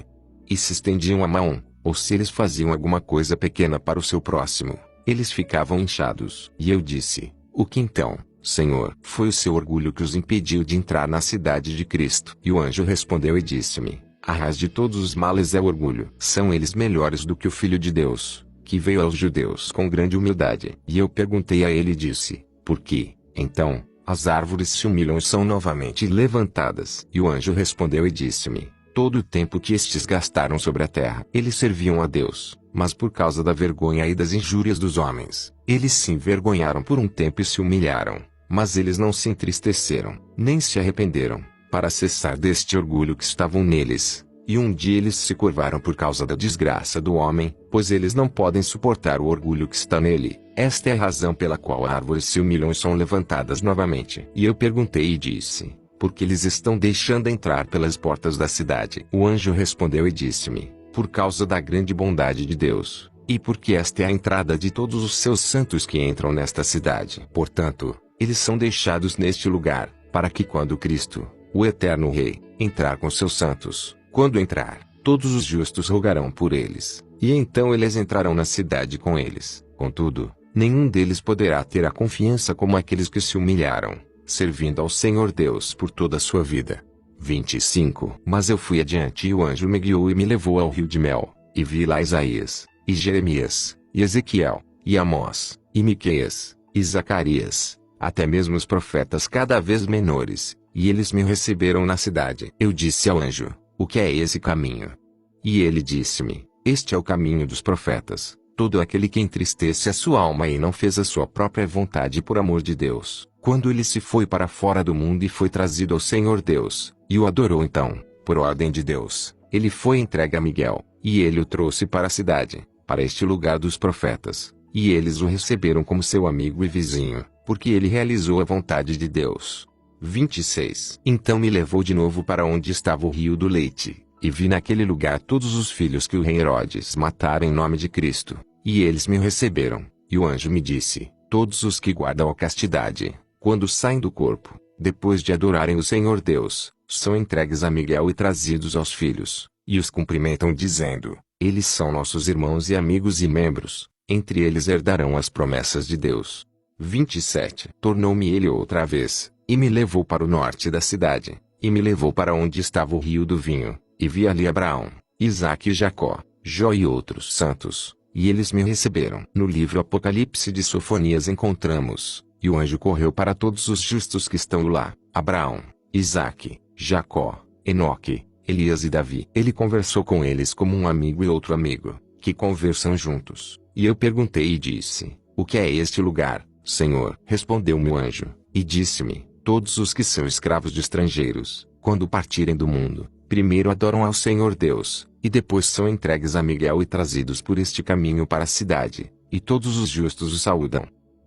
E se estendiam a mão, ou se eles faziam alguma coisa pequena para o seu próximo, eles ficavam inchados. E eu disse: o que então, Senhor? Foi o seu orgulho que os impediu de entrar na cidade de Cristo. E o anjo respondeu e disse-me: a raiz de todos os males é o orgulho. São eles melhores do que o Filho de Deus, que veio aos judeus com grande humildade. E eu perguntei a ele e disse: por que, então, as árvores se humilham e são novamente levantadas? E o anjo respondeu e disse-me: todo o tempo que estes gastaram sobre a terra, eles serviam a Deus, mas por causa da vergonha e das injúrias dos homens, eles se envergonharam por um tempo e se humilharam, mas eles não se entristeceram, nem se arrependeram, para cessar deste orgulho que estavam neles. E um dia eles se curvaram por causa da desgraça do homem, pois eles não podem suportar o orgulho que está nele. Esta é a razão pela qual árvores se humilham e são levantadas novamente. E eu perguntei e disse: porque eles estão deixando entrar pelas portas da cidade? O anjo respondeu e disse-me: por causa da grande bondade de Deus, e porque esta é a entrada de todos os seus santos que entram nesta cidade. Portanto, eles são deixados neste lugar, para que quando Cristo, o eterno Rei, entrar com seus santos, quando entrar, todos os justos rogarão por eles, e então eles entrarão na cidade com eles. Contudo, nenhum deles poderá ter a confiança como aqueles que se humilharam, servindo ao Senhor Deus por toda a sua vida. 25. Mas eu fui adiante e o anjo me guiou e me levou ao rio de mel, e vi lá Isaías, e Jeremias, e Ezequiel, e Amós, e Miqueias, e Zacarias, até mesmo os profetas cada vez menores, e eles me receberam na cidade. Eu disse ao anjo: o que é esse caminho? E ele disse-me: este é o caminho dos profetas, todo aquele que entristece a sua alma e não fez a sua própria vontade por amor de Deus. Quando ele se foi para fora do mundo e foi trazido ao Senhor Deus, e o adorou, então, por ordem de Deus, ele foi entregue a Miguel, e ele o trouxe para a cidade, para este lugar dos profetas, e eles o receberam como seu amigo e vizinho, porque ele realizou a vontade de Deus. 26. Então me levou de novo para onde estava o rio do leite, e vi naquele lugar todos os filhos que o rei Herodes matara em nome de Cristo, e eles me receberam. E o anjo me disse: todos os que guardam a castidade, quando saem do corpo, depois de adorarem o Senhor Deus, são entregues a Miguel e trazidos aos filhos, e os cumprimentam dizendo: eles são nossos irmãos e amigos e membros, entre eles herdarão as promessas de Deus. 27. Tornou-me ele outra vez, e me levou para o norte da cidade, e me levou para onde estava o rio do vinho, e vi ali Abraão, Isaque e Jacó, Jó e outros santos, e eles me receberam. No livro Apocalipse de Sofonias encontramos, e o anjo correu para todos os justos que estão lá, Abraão, Isaque, Jacó, Enoque, Elias e Davi. Ele conversou com eles como um amigo e outro amigo, que conversam juntos. E eu perguntei e disse: o que é este lugar, Senhor? Respondeu-me o anjo, e disse-me: todos os que são escravos de estrangeiros, quando partirem do mundo, primeiro adoram ao Senhor Deus, e depois são entregues a Miguel e trazidos por este caminho para a cidade, e todos os justos o saúdam.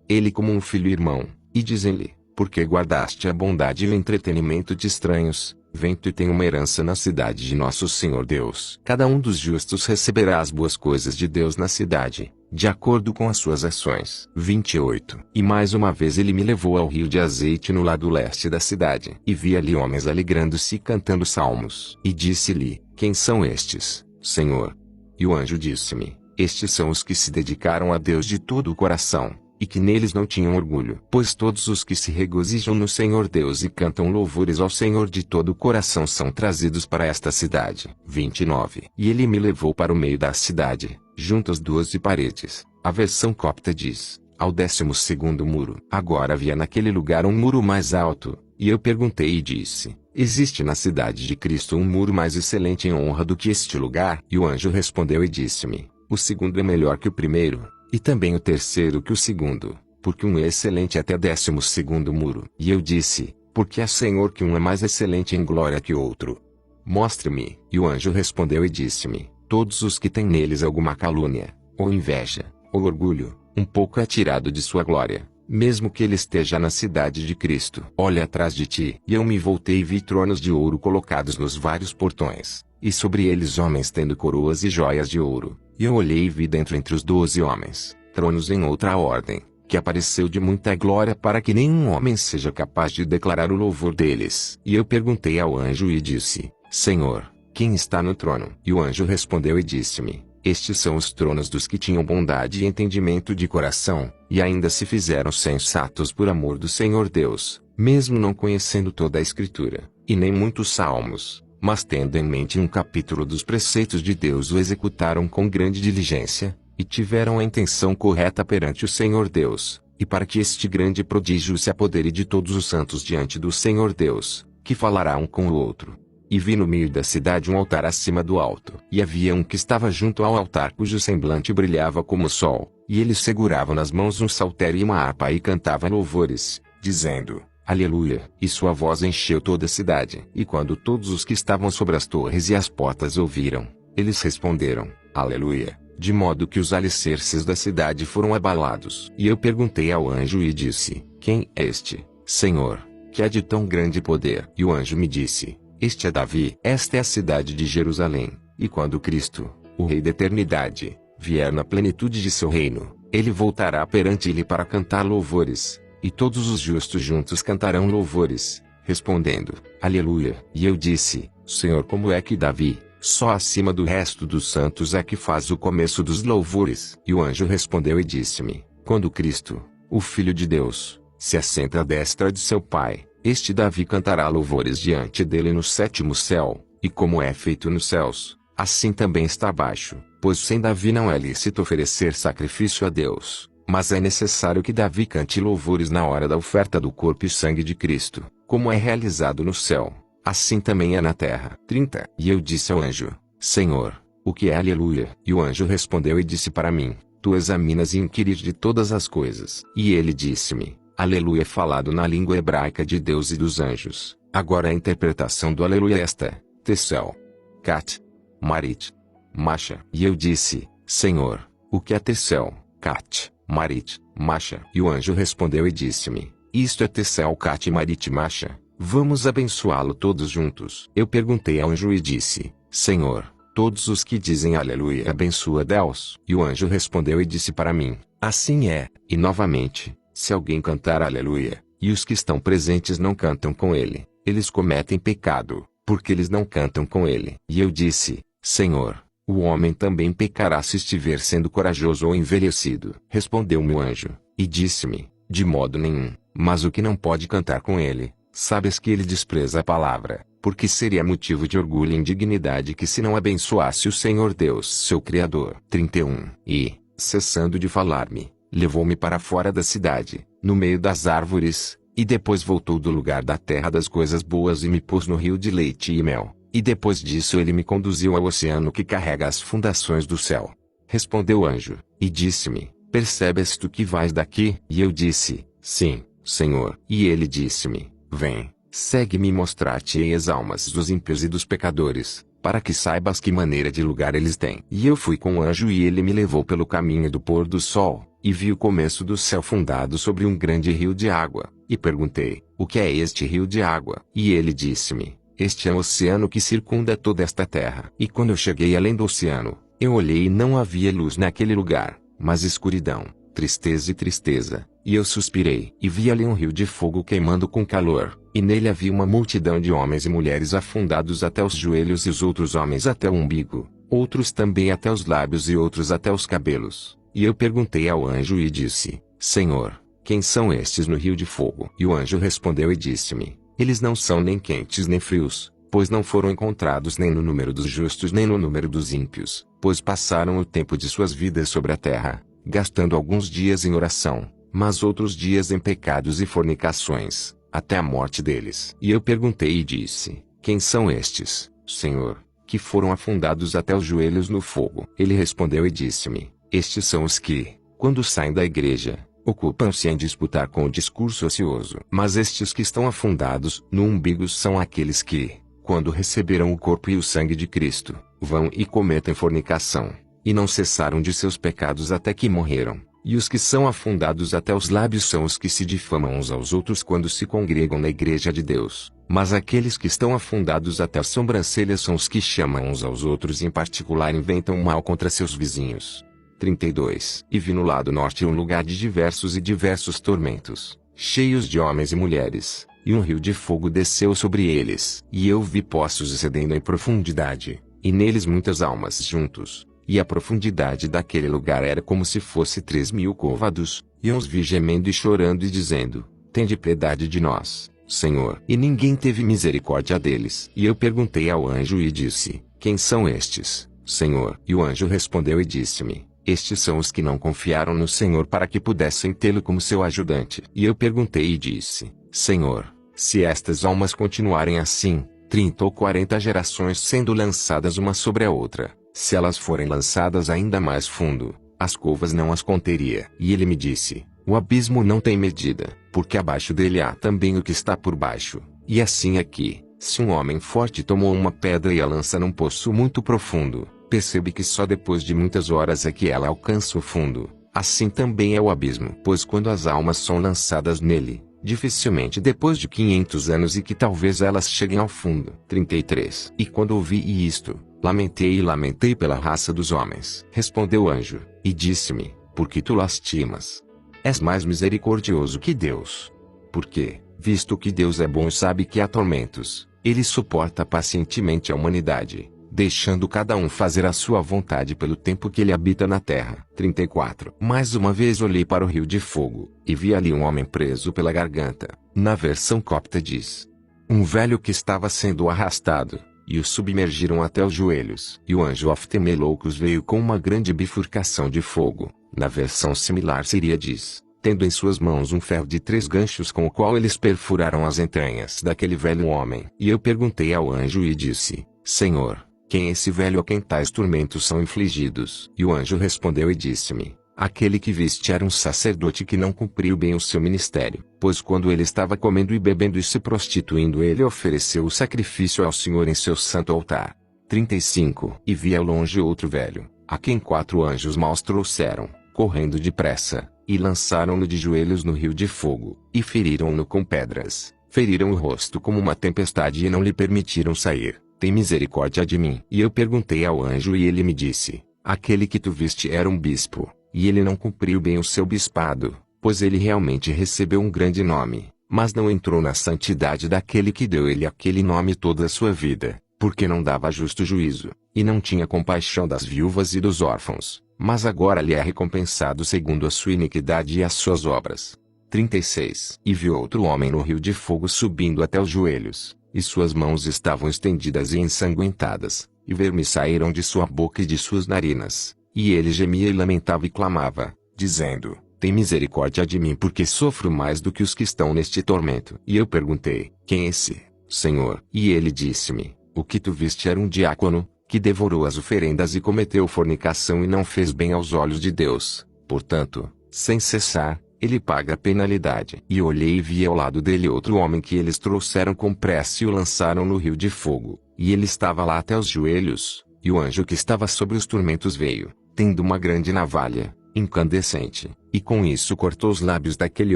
Ele como um filho irmão, e dizem-lhe: porque guardaste a bondade e o entretenimento de estranhos, vem tu e tem uma herança na cidade de nosso Senhor Deus. Cada um dos justos receberá as boas coisas de Deus na cidade, de acordo com as suas ações. 28. E mais uma vez ele me levou ao rio de azeite no lado leste da cidade. E vi ali homens alegrando-se e cantando salmos. E disse-lhe: quem são estes, Senhor? E o anjo disse-me: estes são os que se dedicaram a Deus de todo o coração, e que neles não tinham orgulho. Pois todos os que se regozijam no Senhor Deus e cantam louvores ao Senhor de todo o coração são trazidos para esta cidade. 29. E ele me levou para o meio da cidade, junto às 12 paredes. A versão copta diz: ao 12º muro. Agora havia naquele lugar um muro mais alto, e eu perguntei e disse: existe na cidade de Cristo um muro mais excelente em honra do que este lugar? E o anjo respondeu e disse-me: o segundo é melhor que o primeiro, e também o terceiro que o segundo, porque um é excelente até 12º muro. E eu disse: porque é Senhor que um é mais excelente em glória que outro? Mostre-me. E o anjo respondeu e disse-me: todos os que têm neles alguma calúnia, ou inveja, ou orgulho, um pouco é tirado de sua glória, mesmo que ele esteja na cidade de Cristo. Olha atrás de ti. E eu me voltei e vi tronos de ouro colocados nos vários portões, e sobre eles homens tendo coroas e joias de ouro. E eu olhei e vi dentro entre os 12 homens, tronos em outra ordem, que apareceu de muita glória para que nenhum homem seja capaz de declarar o louvor deles. E eu perguntei ao anjo e disse: Senhor, quem está no trono? E o anjo respondeu e disse-me: estes são os tronos dos que tinham bondade e entendimento de coração, e ainda se fizeram sensatos por amor do Senhor Deus, mesmo não conhecendo toda a Escritura, e nem muitos salmos, mas tendo em mente um capítulo dos preceitos de Deus o executaram com grande diligência, e tiveram a intenção correta perante o Senhor Deus, e para que este grande prodígio se apodere de todos os santos diante do Senhor Deus, que falará um com o outro. E vi no meio da cidade um altar acima do alto, e havia um que estava junto ao altar cujo semblante brilhava como o sol, e ele segurava nas mãos um saltério e uma harpa e cantava louvores, dizendo: Aleluia! E sua voz encheu toda a cidade. E quando todos os que estavam sobre as torres e as portas ouviram, eles responderam: Aleluia! De modo que os alicerces da cidade foram abalados. E eu perguntei ao anjo e disse: quem é este, Senhor, que é de tão grande poder? E o anjo me disse: este é Davi. Esta é a cidade de Jerusalém, e quando Cristo, o Rei da eternidade, vier na plenitude de seu reino, ele voltará perante ele para cantar louvores, e todos os justos juntos cantarão louvores, respondendo: Aleluia! E eu disse: Senhor, como é que Davi, só acima do resto dos santos é que faz o começo dos louvores? E o anjo respondeu e disse-me: quando Cristo, o Filho de Deus, se assenta à destra de seu Pai, este Davi cantará louvores diante dele no 7º céu, e como é feito nos céus, assim também está abaixo, pois sem Davi não é lícito oferecer sacrifício a Deus, mas é necessário que Davi cante louvores na hora da oferta do corpo e sangue de Cristo, como é realizado no céu, assim também é na terra. 30. E eu disse ao anjo: Senhor, o que é aleluia? E o anjo respondeu e disse para mim: tu examinas e inquirir de todas as coisas. E ele disse-me: Aleluia é falado na língua hebraica de Deus e dos anjos. Agora a interpretação do aleluia é esta: Tessel, Cat, Marit, Masha. E eu disse: Senhor, o que é Tessel, Cat, Marit, Masha? E o anjo respondeu e disse-me: isto é Tessel, Cat, Marit, Masha. Vamos abençoá-lo todos juntos. Eu perguntei ao anjo e disse: Senhor, todos os que dizem aleluia abençoa Deus. E o anjo respondeu e disse para mim: assim é. E novamente: se alguém cantar aleluia, e os que estão presentes não cantam com ele, eles cometem pecado, porque eles não cantam com ele. E eu disse: Senhor, o homem também pecará se estiver sendo corajoso ou envelhecido. Respondeu-me o anjo, e disse-me: de modo nenhum, mas o que não pode cantar com ele, sabes que ele despreza a palavra, porque seria motivo de orgulho e indignidade que se não abençoasse o Senhor Deus seu Criador. 31. E, cessando de falar-me, levou-me para fora da cidade, no meio das árvores, e depois voltou do lugar da terra das coisas boas e me pôs no rio de leite e mel, e depois disso ele me conduziu ao oceano que carrega as fundações do céu. Respondeu o anjo, e disse-me, percebes tu que vais daqui? E eu disse, sim, Senhor. E ele disse-me, vem, segue-me e mostrar-te-ei as almas dos ímpios e dos pecadores, para que saibas que maneira de lugar eles têm. E eu fui com o anjo e ele me levou pelo caminho do pôr do sol, e vi o começo do céu fundado sobre um grande rio de água, e perguntei, o que é este rio de água? E ele disse-me, este é o oceano que circunda toda esta terra. E quando eu cheguei além do oceano, eu olhei e não havia luz naquele lugar, mas escuridão, tristeza e tristeza, e eu suspirei. E vi ali um rio de fogo queimando com calor, e nele havia uma multidão de homens e mulheres afundados até os joelhos e os outros homens até o umbigo, outros também até os lábios e outros até os cabelos. E eu perguntei ao anjo e disse, Senhor, quem são estes no rio de fogo? E o anjo respondeu e disse-me, eles não são nem quentes nem frios, pois não foram encontrados nem no número dos justos nem no número dos ímpios, pois passaram o tempo de suas vidas sobre a terra, gastando alguns dias em oração, mas outros dias em pecados e fornicações, até a morte deles. E eu perguntei e disse, quem são estes, Senhor, que foram afundados até os joelhos no fogo? Ele respondeu e disse-me, estes são os que, quando saem da igreja, ocupam-se em disputar com o discurso ocioso. Mas estes que estão afundados no umbigo são aqueles que, quando receberam o corpo e o sangue de Cristo, vão e cometem fornicação, e não cessaram de seus pecados até que morreram. E os que são afundados até os lábios são os que se difamam uns aos outros quando se congregam na igreja de Deus. Mas aqueles que estão afundados até as sobrancelhas são os que chamam uns aos outros e em particular inventam mal contra seus vizinhos. 32. E vi no lado norte um lugar de diversos tormentos, cheios de homens e mulheres, e um rio de fogo desceu sobre eles. E eu vi poços excedendo em profundidade, e neles muitas almas juntos. E a profundidade daquele lugar era como se fosse 3.000 côvados, e eu os vi gemendo e chorando e dizendo, tende piedade de nós, Senhor. E ninguém teve misericórdia deles. E eu perguntei ao anjo e disse, quem são estes, Senhor? E o anjo respondeu e disse-me, estes são os que não confiaram no Senhor para que pudessem tê-lo como seu ajudante. E eu perguntei e disse, Senhor, se estas almas continuarem assim, 30 ou 40 gerações sendo lançadas uma sobre a outra, se elas forem lançadas ainda mais fundo, as covas não as conteria. E ele me disse, o abismo não tem medida, porque abaixo dele há também o que está por baixo. E assim aqui, se um homem forte tomou uma pedra e a lança num poço muito profundo, percebe que só depois de muitas horas é que ela alcança o fundo. Assim também é o abismo. Pois quando as almas são lançadas nele, dificilmente depois de 500 anos e que talvez elas cheguem ao fundo. 33. E quando ouvi isto, lamentei pela raça dos homens. Respondeu o anjo, e disse-me, por que tu lastimas? És mais misericordioso que Deus. Porque, visto que Deus é bom e sabe que há tormentos, ele suporta pacientemente a humanidade, deixando cada um fazer a sua vontade pelo tempo que ele habita na terra. 34. Mais uma vez olhei para o rio de fogo, e vi ali um homem preso pela garganta. Na versão copta diz, um velho que estava sendo arrastado, e o submergiram até os joelhos. E o anjo Oftemeloucos veio com uma grande bifurcação de fogo. Na versão similar Síria diz, tendo em suas mãos um ferro de 3 ganchos com o qual eles perfuraram as entranhas daquele velho homem. E eu perguntei ao anjo e disse, Senhor, quem é esse velho a quem tais tormentos são infligidos? E o anjo respondeu e disse-me, aquele que viste era um sacerdote que não cumpriu bem o seu ministério, pois quando ele estava comendo e bebendo e se prostituindo ele ofereceu o sacrifício ao Senhor em seu santo altar. 35. E vi ao longe outro velho, a quem 4 anjos maus trouxeram, correndo depressa, e lançaram-no de joelhos no rio de fogo, e feriram-no com pedras, feriram o rosto como uma tempestade e não lhe permitiram sair. Tem misericórdia de mim. E eu perguntei ao anjo e ele me disse, aquele que tu viste era um bispo, e ele não cumpriu bem o seu bispado, pois ele realmente recebeu um grande nome, mas não entrou na santidade daquele que deu ele aquele nome toda a sua vida, porque não dava justo juízo, e não tinha compaixão das viúvas e dos órfãos, mas agora lhe é recompensado segundo a sua iniquidade e as suas obras. 36. E vi outro homem no rio de fogo subindo até os joelhos, e suas mãos estavam estendidas e ensanguentadas, e vermes saíram de sua boca e de suas narinas, e ele gemia e lamentava e clamava, dizendo: tem misericórdia de mim, porque sofro mais do que os que estão neste tormento. E eu perguntei: quem é esse, Senhor? E ele disse-me: o que tu viste era um diácono, que devorou as oferendas e cometeu fornicação e não fez bem aos olhos de Deus. Portanto, sem cessar, ele paga a penalidade. E olhei e vi ao lado dele outro homem que eles trouxeram com pressa e o lançaram no rio de fogo, e ele estava lá até os joelhos, e o anjo que estava sobre os tormentos veio, tendo uma grande navalha, incandescente, e com isso cortou os lábios daquele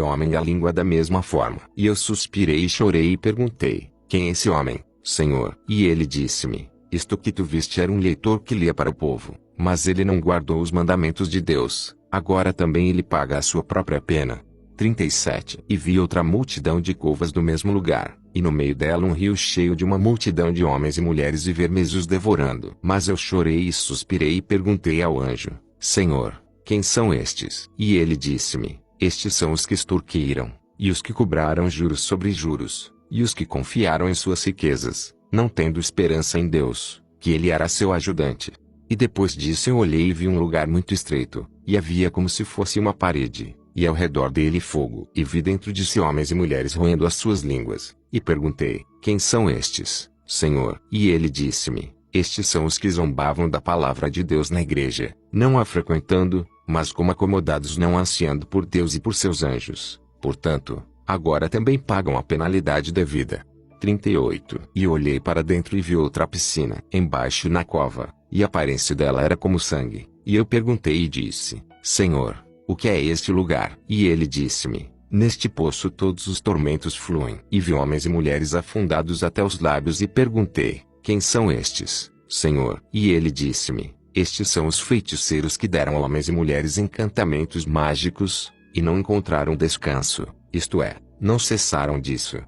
homem e a língua da mesma forma. E eu suspirei e chorei e perguntei: quem é esse homem, Senhor? E ele disse-me: isto que tu viste era um leitor que lia para o povo, mas ele não guardou os mandamentos de Deus, agora também ele paga a sua própria pena. 37. E vi outra multidão de covas do mesmo lugar, e no meio dela um rio cheio de uma multidão de homens e mulheres e vermes os devorando. Mas eu chorei e suspirei e perguntei ao anjo: Senhor, quem são estes? E ele disse-me: estes são os que extorquiram, e os que cobraram juros sobre juros, e os que confiaram em suas riquezas, não tendo esperança em Deus, que ele era seu ajudante. E depois disso eu olhei e vi um lugar muito estreito, e havia como se fosse uma parede, e ao redor dele fogo. E vi dentro de si homens e mulheres roendo as suas línguas, e perguntei: quem são estes, Senhor? E ele disse-me: estes são os que zombavam da palavra de Deus na igreja, não a frequentando, mas como acomodados não ansiando por Deus e por seus anjos. Portanto, agora também pagam a penalidade devida. 38. E olhei para dentro e vi outra piscina embaixo na cova, e a aparência dela era como sangue. E eu perguntei e disse: Senhor, o que é este lugar? E ele disse-me: neste poço todos os tormentos fluem. E vi homens e mulheres afundados até os lábios e perguntei: quem são estes, Senhor? E ele disse-me: estes são os feiticeiros que deram a homens e mulheres encantamentos mágicos, e não encontraram descanso, isto é, não cessaram disso,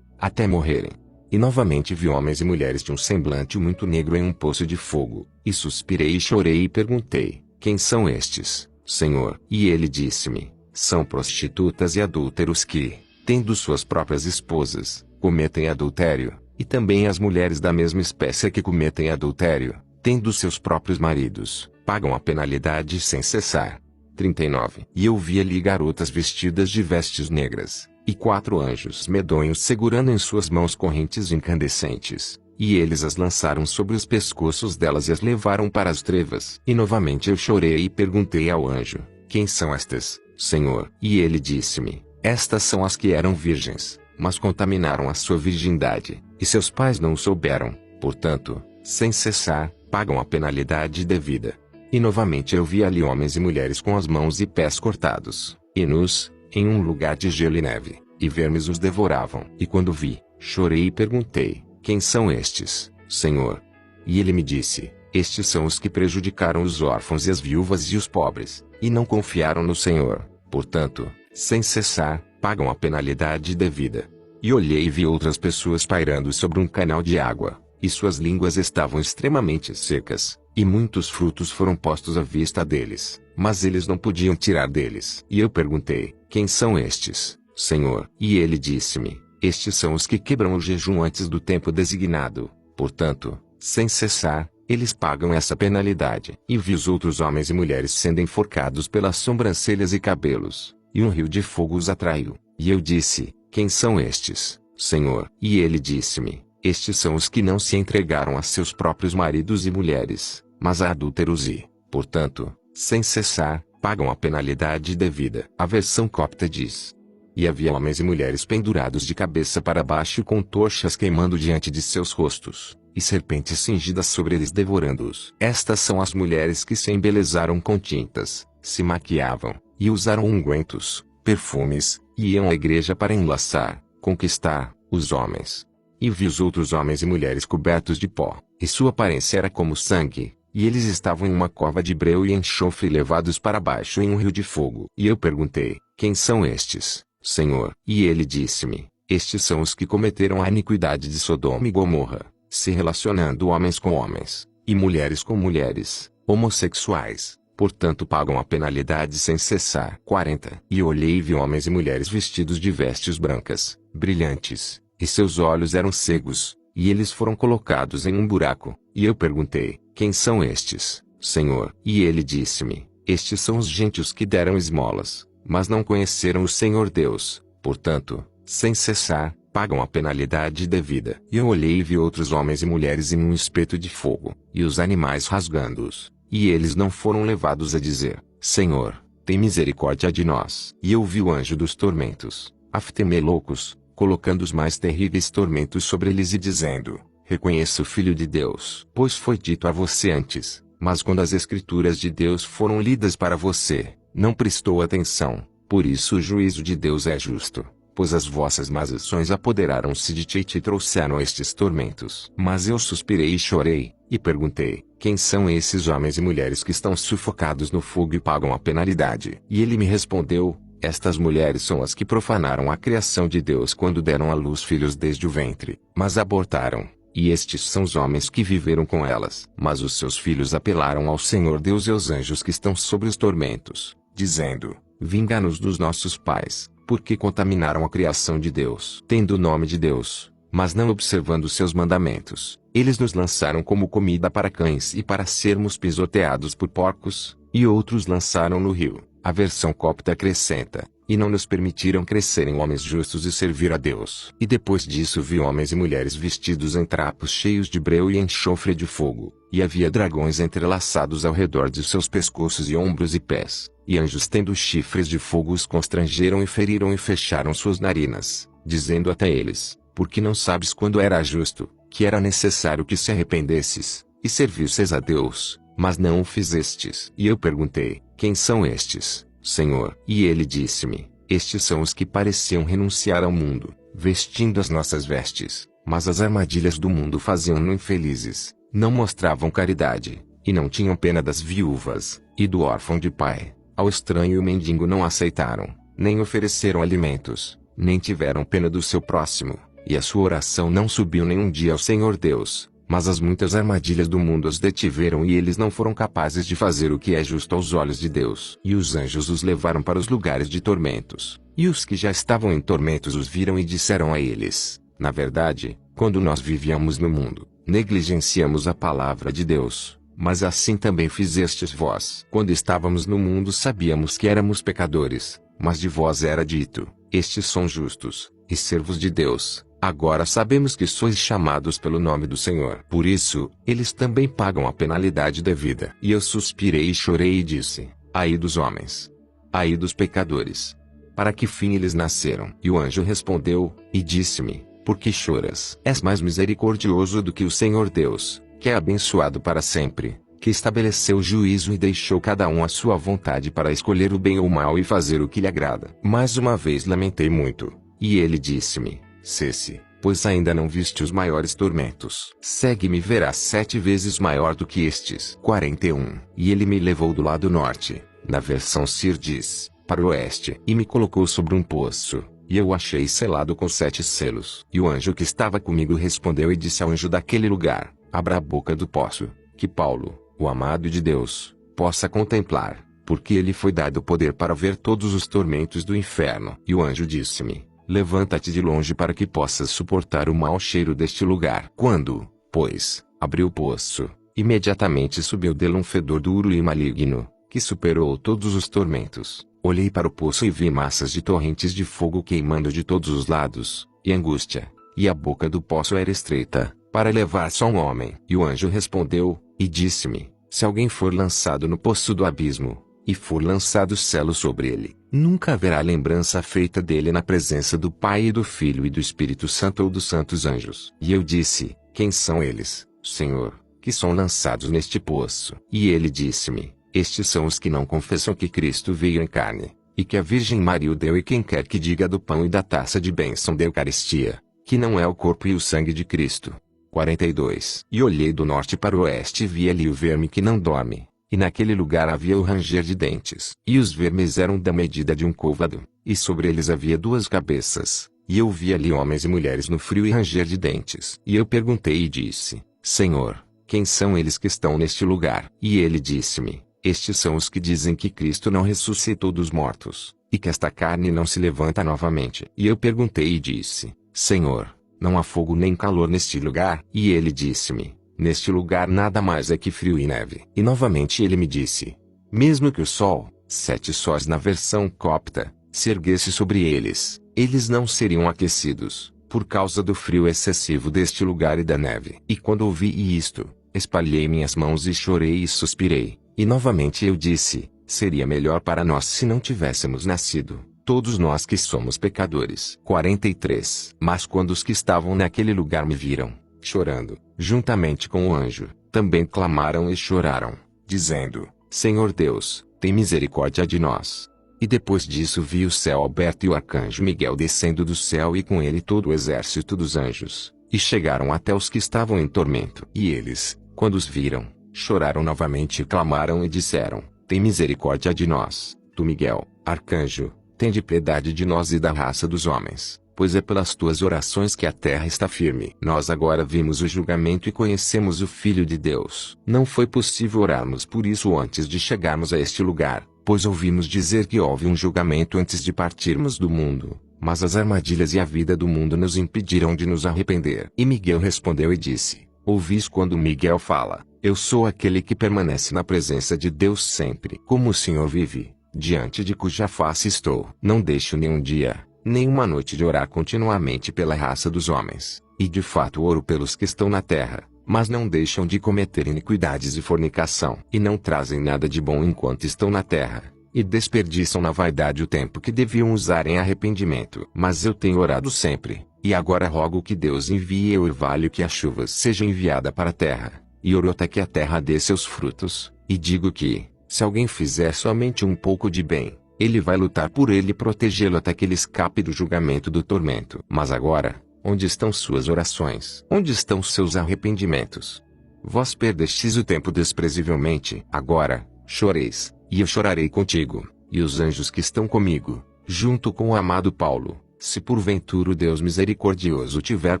até morrerem. E novamente vi homens e mulheres de um semblante muito negro em um poço de fogo, e suspirei e chorei e perguntei: quem são estes, Senhor? E ele disse-me: são prostitutas e adúlteros que, tendo suas próprias esposas, cometem adultério, e também as mulheres da mesma espécie que cometem adultério, tendo seus próprios maridos, pagam a penalidade sem cessar. 39. E eu vi ali garotas vestidas de vestes negras, e 4 anjos medonhos segurando em suas mãos correntes incandescentes, e eles as lançaram sobre os pescoços delas e as levaram para as trevas. E novamente eu chorei e perguntei ao anjo: quem são estas, Senhor? E ele disse-me: estas são as que eram virgens, mas contaminaram a sua virgindade, e seus pais não o souberam, portanto, sem cessar, pagam a penalidade devida. E novamente eu vi ali homens e mulheres com as mãos e pés cortados, e nus, em um lugar de gelo e neve, e vermes os devoravam. E quando vi, chorei e perguntei: quem são estes, Senhor? E ele me disse: estes são os que prejudicaram os órfãos e as viúvas e os pobres, e não confiaram no Senhor, portanto, sem cessar, pagam a penalidade devida. E olhei e vi outras pessoas pairando sobre um canal de água, e suas línguas estavam extremamente secas, e muitos frutos foram postos à vista deles, mas eles não podiam tirar deles. E eu perguntei: quem são estes, Senhor? E ele disse-me: estes são os que quebram o jejum antes do tempo designado, portanto, sem cessar, eles pagam essa penalidade. E vi os outros homens e mulheres sendo enforcados pelas sobrancelhas e cabelos, e um rio de fogo os atraiu. E eu disse: quem são estes, Senhor? E ele disse-me: estes são os que não se entregaram a seus próprios maridos e mulheres, mas a adúlteros e, portanto, sem cessar, pagam a penalidade devida. A versão copta diz: e havia homens e mulheres pendurados de cabeça para baixo com tochas queimando diante de seus rostos, e serpentes cingidas sobre eles devorando-os. Estas são as mulheres que se embelezaram com tintas, se maquiavam, e usaram ungüentos, perfumes, e iam à igreja para enlaçar, conquistar, os homens. E vi os outros homens e mulheres cobertos de pó, e sua aparência era como sangue, e eles estavam em uma cova de breu e enxofre levados para baixo em um rio de fogo. E eu perguntei: quem são estes, Senhor? E ele disse-me: estes são os que cometeram a iniquidade de Sodoma e Gomorra, se relacionando homens com homens, e mulheres com mulheres, homossexuais, portanto pagam a penalidade sem cessar. 40. E olhei e vi homens e mulheres vestidos de vestes brancas, brilhantes, e seus olhos eram cegos, e eles foram colocados em um buraco. E eu perguntei: quem são estes, Senhor? E ele disse-me: estes são os gentios que deram esmolas, mas não conheceram o Senhor Deus, portanto, sem cessar, pagam a penalidade devida. E eu olhei e vi outros homens e mulheres em um espeto de fogo, e os animais rasgando-os. E eles não foram levados a dizer: Senhor, tem misericórdia de nós. E eu vi o anjo dos tormentos, Aftemeloucos, colocando os mais terríveis tormentos sobre eles e dizendo: reconheça o Filho de Deus. Pois foi dito a você antes, mas quando as Escrituras de Deus foram lidas para você, não prestou atenção. Por isso o juízo de Deus é justo, pois as vossas más ações apoderaram-se de ti e te trouxeram estes tormentos. Mas eu suspirei e chorei, e perguntei: quem são esses homens e mulheres que estão sufocados no fogo e pagam a penalidade? E ele me respondeu: estas mulheres são as que profanaram a criação de Deus quando deram à luz filhos desde o ventre, mas abortaram. E estes são os homens que viveram com elas. Mas os seus filhos apelaram ao Senhor Deus e aos anjos que estão sobre os tormentos, dizendo: vinga-nos dos nossos pais, porque contaminaram a criação de Deus, tendo o nome de Deus, mas não observando seus mandamentos. Eles nos lançaram como comida para cães e para sermos pisoteados por porcos, e outros lançaram no rio. A versão copta acrescenta: e não nos permitiram crescer em homens justos e servir a Deus. E depois disso vi homens e mulheres vestidos em trapos cheios de breu e enxofre de fogo, e havia dragões entrelaçados ao redor de seus pescoços e ombros e pés, e anjos tendo chifres de fogo os constrangeram e feriram e fecharam suas narinas, dizendo até eles: porque não sabes quando era justo, que era necessário que se arrependesses, e servisseis a Deus, mas não o fizestes. E eu perguntei: quem são estes, Senhor? E ele disse-me: estes são os que pareciam renunciar ao mundo, vestindo as nossas vestes, mas as armadilhas do mundo faziam-no infelizes, não mostravam caridade, e não tinham pena das viúvas, e do órfão de pai. Ao estranho e o mendigo não aceitaram, nem ofereceram alimentos, nem tiveram pena do seu próximo, e a sua oração não subiu nenhum dia ao Senhor Deus. Mas as muitas armadilhas do mundo os detiveram e eles não foram capazes de fazer o que é justo aos olhos de Deus. E os anjos os levaram para os lugares de tormentos. E os que já estavam em tormentos os viram e disseram a eles: na verdade, quando nós vivíamos no mundo, negligenciamos a palavra de Deus, mas assim também fizestes vós. Quando estávamos no mundo sabíamos que éramos pecadores, mas de vós era dito: estes são justos, e servos de Deus. Agora sabemos que sois chamados pelo nome do Senhor. Por isso, eles também pagam a penalidade devida. E eu suspirei e chorei e disse: ai dos homens! Ai dos pecadores! Para que fim eles nasceram? E o anjo respondeu, e disse-me: por que choras? És mais misericordioso do que o Senhor Deus, que é abençoado para sempre, que estabeleceu o juízo e deixou cada um à sua vontade para escolher o bem ou o mal e fazer o que lhe agrada. Mais uma vez lamentei muito. E ele disse-me: cesse, pois ainda não viste os maiores tormentos. Segue-me e verás 7 vezes maior do que estes. 41. E ele me levou do lado norte, na versão Sir diz, para o oeste, e me colocou sobre um poço, e eu o achei selado com 7 selos. E o anjo que estava comigo respondeu e disse ao anjo daquele lugar: abra a boca do poço, que Paulo, o amado de Deus, possa contemplar, porque ele foi dado poder para ver todos os tormentos do inferno. E o anjo disse-me: levanta-te de longe para que possas suportar o mau cheiro deste lugar. Quando, pois, abriu o poço, imediatamente subiu dele um fedor duro e maligno, que superou todos os tormentos. Olhei para o poço e vi massas de torrentes de fogo queimando de todos os lados, e angústia, e a boca do poço era estreita, para levar só um homem. E o anjo respondeu, e disse-me: se alguém for lançado no poço do abismo, e for lançado selo sobre ele, nunca haverá lembrança feita dele na presença do Pai e do Filho e do Espírito Santo ou dos santos anjos. E eu disse: quem são eles, Senhor, que são lançados neste poço? E ele disse-me: estes são os que não confessam que Cristo veio em carne, e que a Virgem Maria o deu, e quem quer que diga do pão e da taça de bênção da Eucaristia, que não é o corpo e o sangue de Cristo. 42. E olhei do norte para o oeste e vi ali o verme que não dorme. E naquele lugar havia o ranger de dentes. E os vermes eram da medida de um côvado, e sobre eles havia 2 cabeças. E eu vi ali homens e mulheres no frio e ranger de dentes. E eu perguntei e disse: Senhor, quem são eles que estão neste lugar? E ele disse-me: estes são os que dizem que Cristo não ressuscitou dos mortos, e que esta carne não se levanta novamente. E eu perguntei e disse: Senhor, não há fogo nem calor neste lugar. E ele disse-me, neste lugar nada mais é que frio e neve. E novamente ele me disse, mesmo que o sol, 7 sóis na versão copta, se erguesse sobre eles, eles não seriam aquecidos, por causa do frio excessivo deste lugar e da neve. E quando ouvi isto, espalhei minhas mãos e chorei e suspirei. E novamente eu disse, seria melhor para nós se não tivéssemos nascido, todos nós que somos pecadores. 43. Mas quando os que estavam naquele lugar me viram, chorando, juntamente com o anjo, também clamaram e choraram, dizendo, Senhor Deus, tem misericórdia de nós. E depois disso vi o céu aberto e o arcanjo Miguel descendo do céu e com ele todo o exército dos anjos, e chegaram até os que estavam em tormento. E eles, quando os viram, choraram novamente e clamaram e disseram, tem misericórdia de nós, tu Miguel, arcanjo, tende piedade de nós e da raça dos homens, pois é pelas tuas orações que a terra está firme. Nós agora vimos o julgamento e conhecemos o Filho de Deus. Não foi possível orarmos por isso antes de chegarmos a este lugar, pois ouvimos dizer que houve um julgamento antes de partirmos do mundo, mas as armadilhas e a vida do mundo nos impediram de nos arrepender. E Miguel respondeu e disse, ouvis quando Miguel fala, eu sou aquele que permanece na presença de Deus sempre. Como o Senhor vive, diante de cuja face estou, não deixo nenhum dia, nem uma noite de orar continuamente pela raça dos homens, e de fato oro pelos que estão na terra, mas não deixam de cometer iniquidades e fornicação, e não trazem nada de bom enquanto estão na terra, e desperdiçam na vaidade o tempo que deviam usar em arrependimento. Mas eu tenho orado sempre, e agora rogo que Deus envie o orvalho, que a chuva seja enviada para a terra, e oro até que a terra dê seus frutos, e digo que, se alguém fizer somente um pouco de bem, ele vai lutar por ele e protegê-lo até que ele escape do julgamento do tormento. Mas agora, onde estão suas orações? Onde estão seus arrependimentos? Vós perdestes o tempo desprezivelmente. Agora, choreis, e eu chorarei contigo, e os anjos que estão comigo, junto com o amado Paulo, se porventura o Deus misericordioso tiver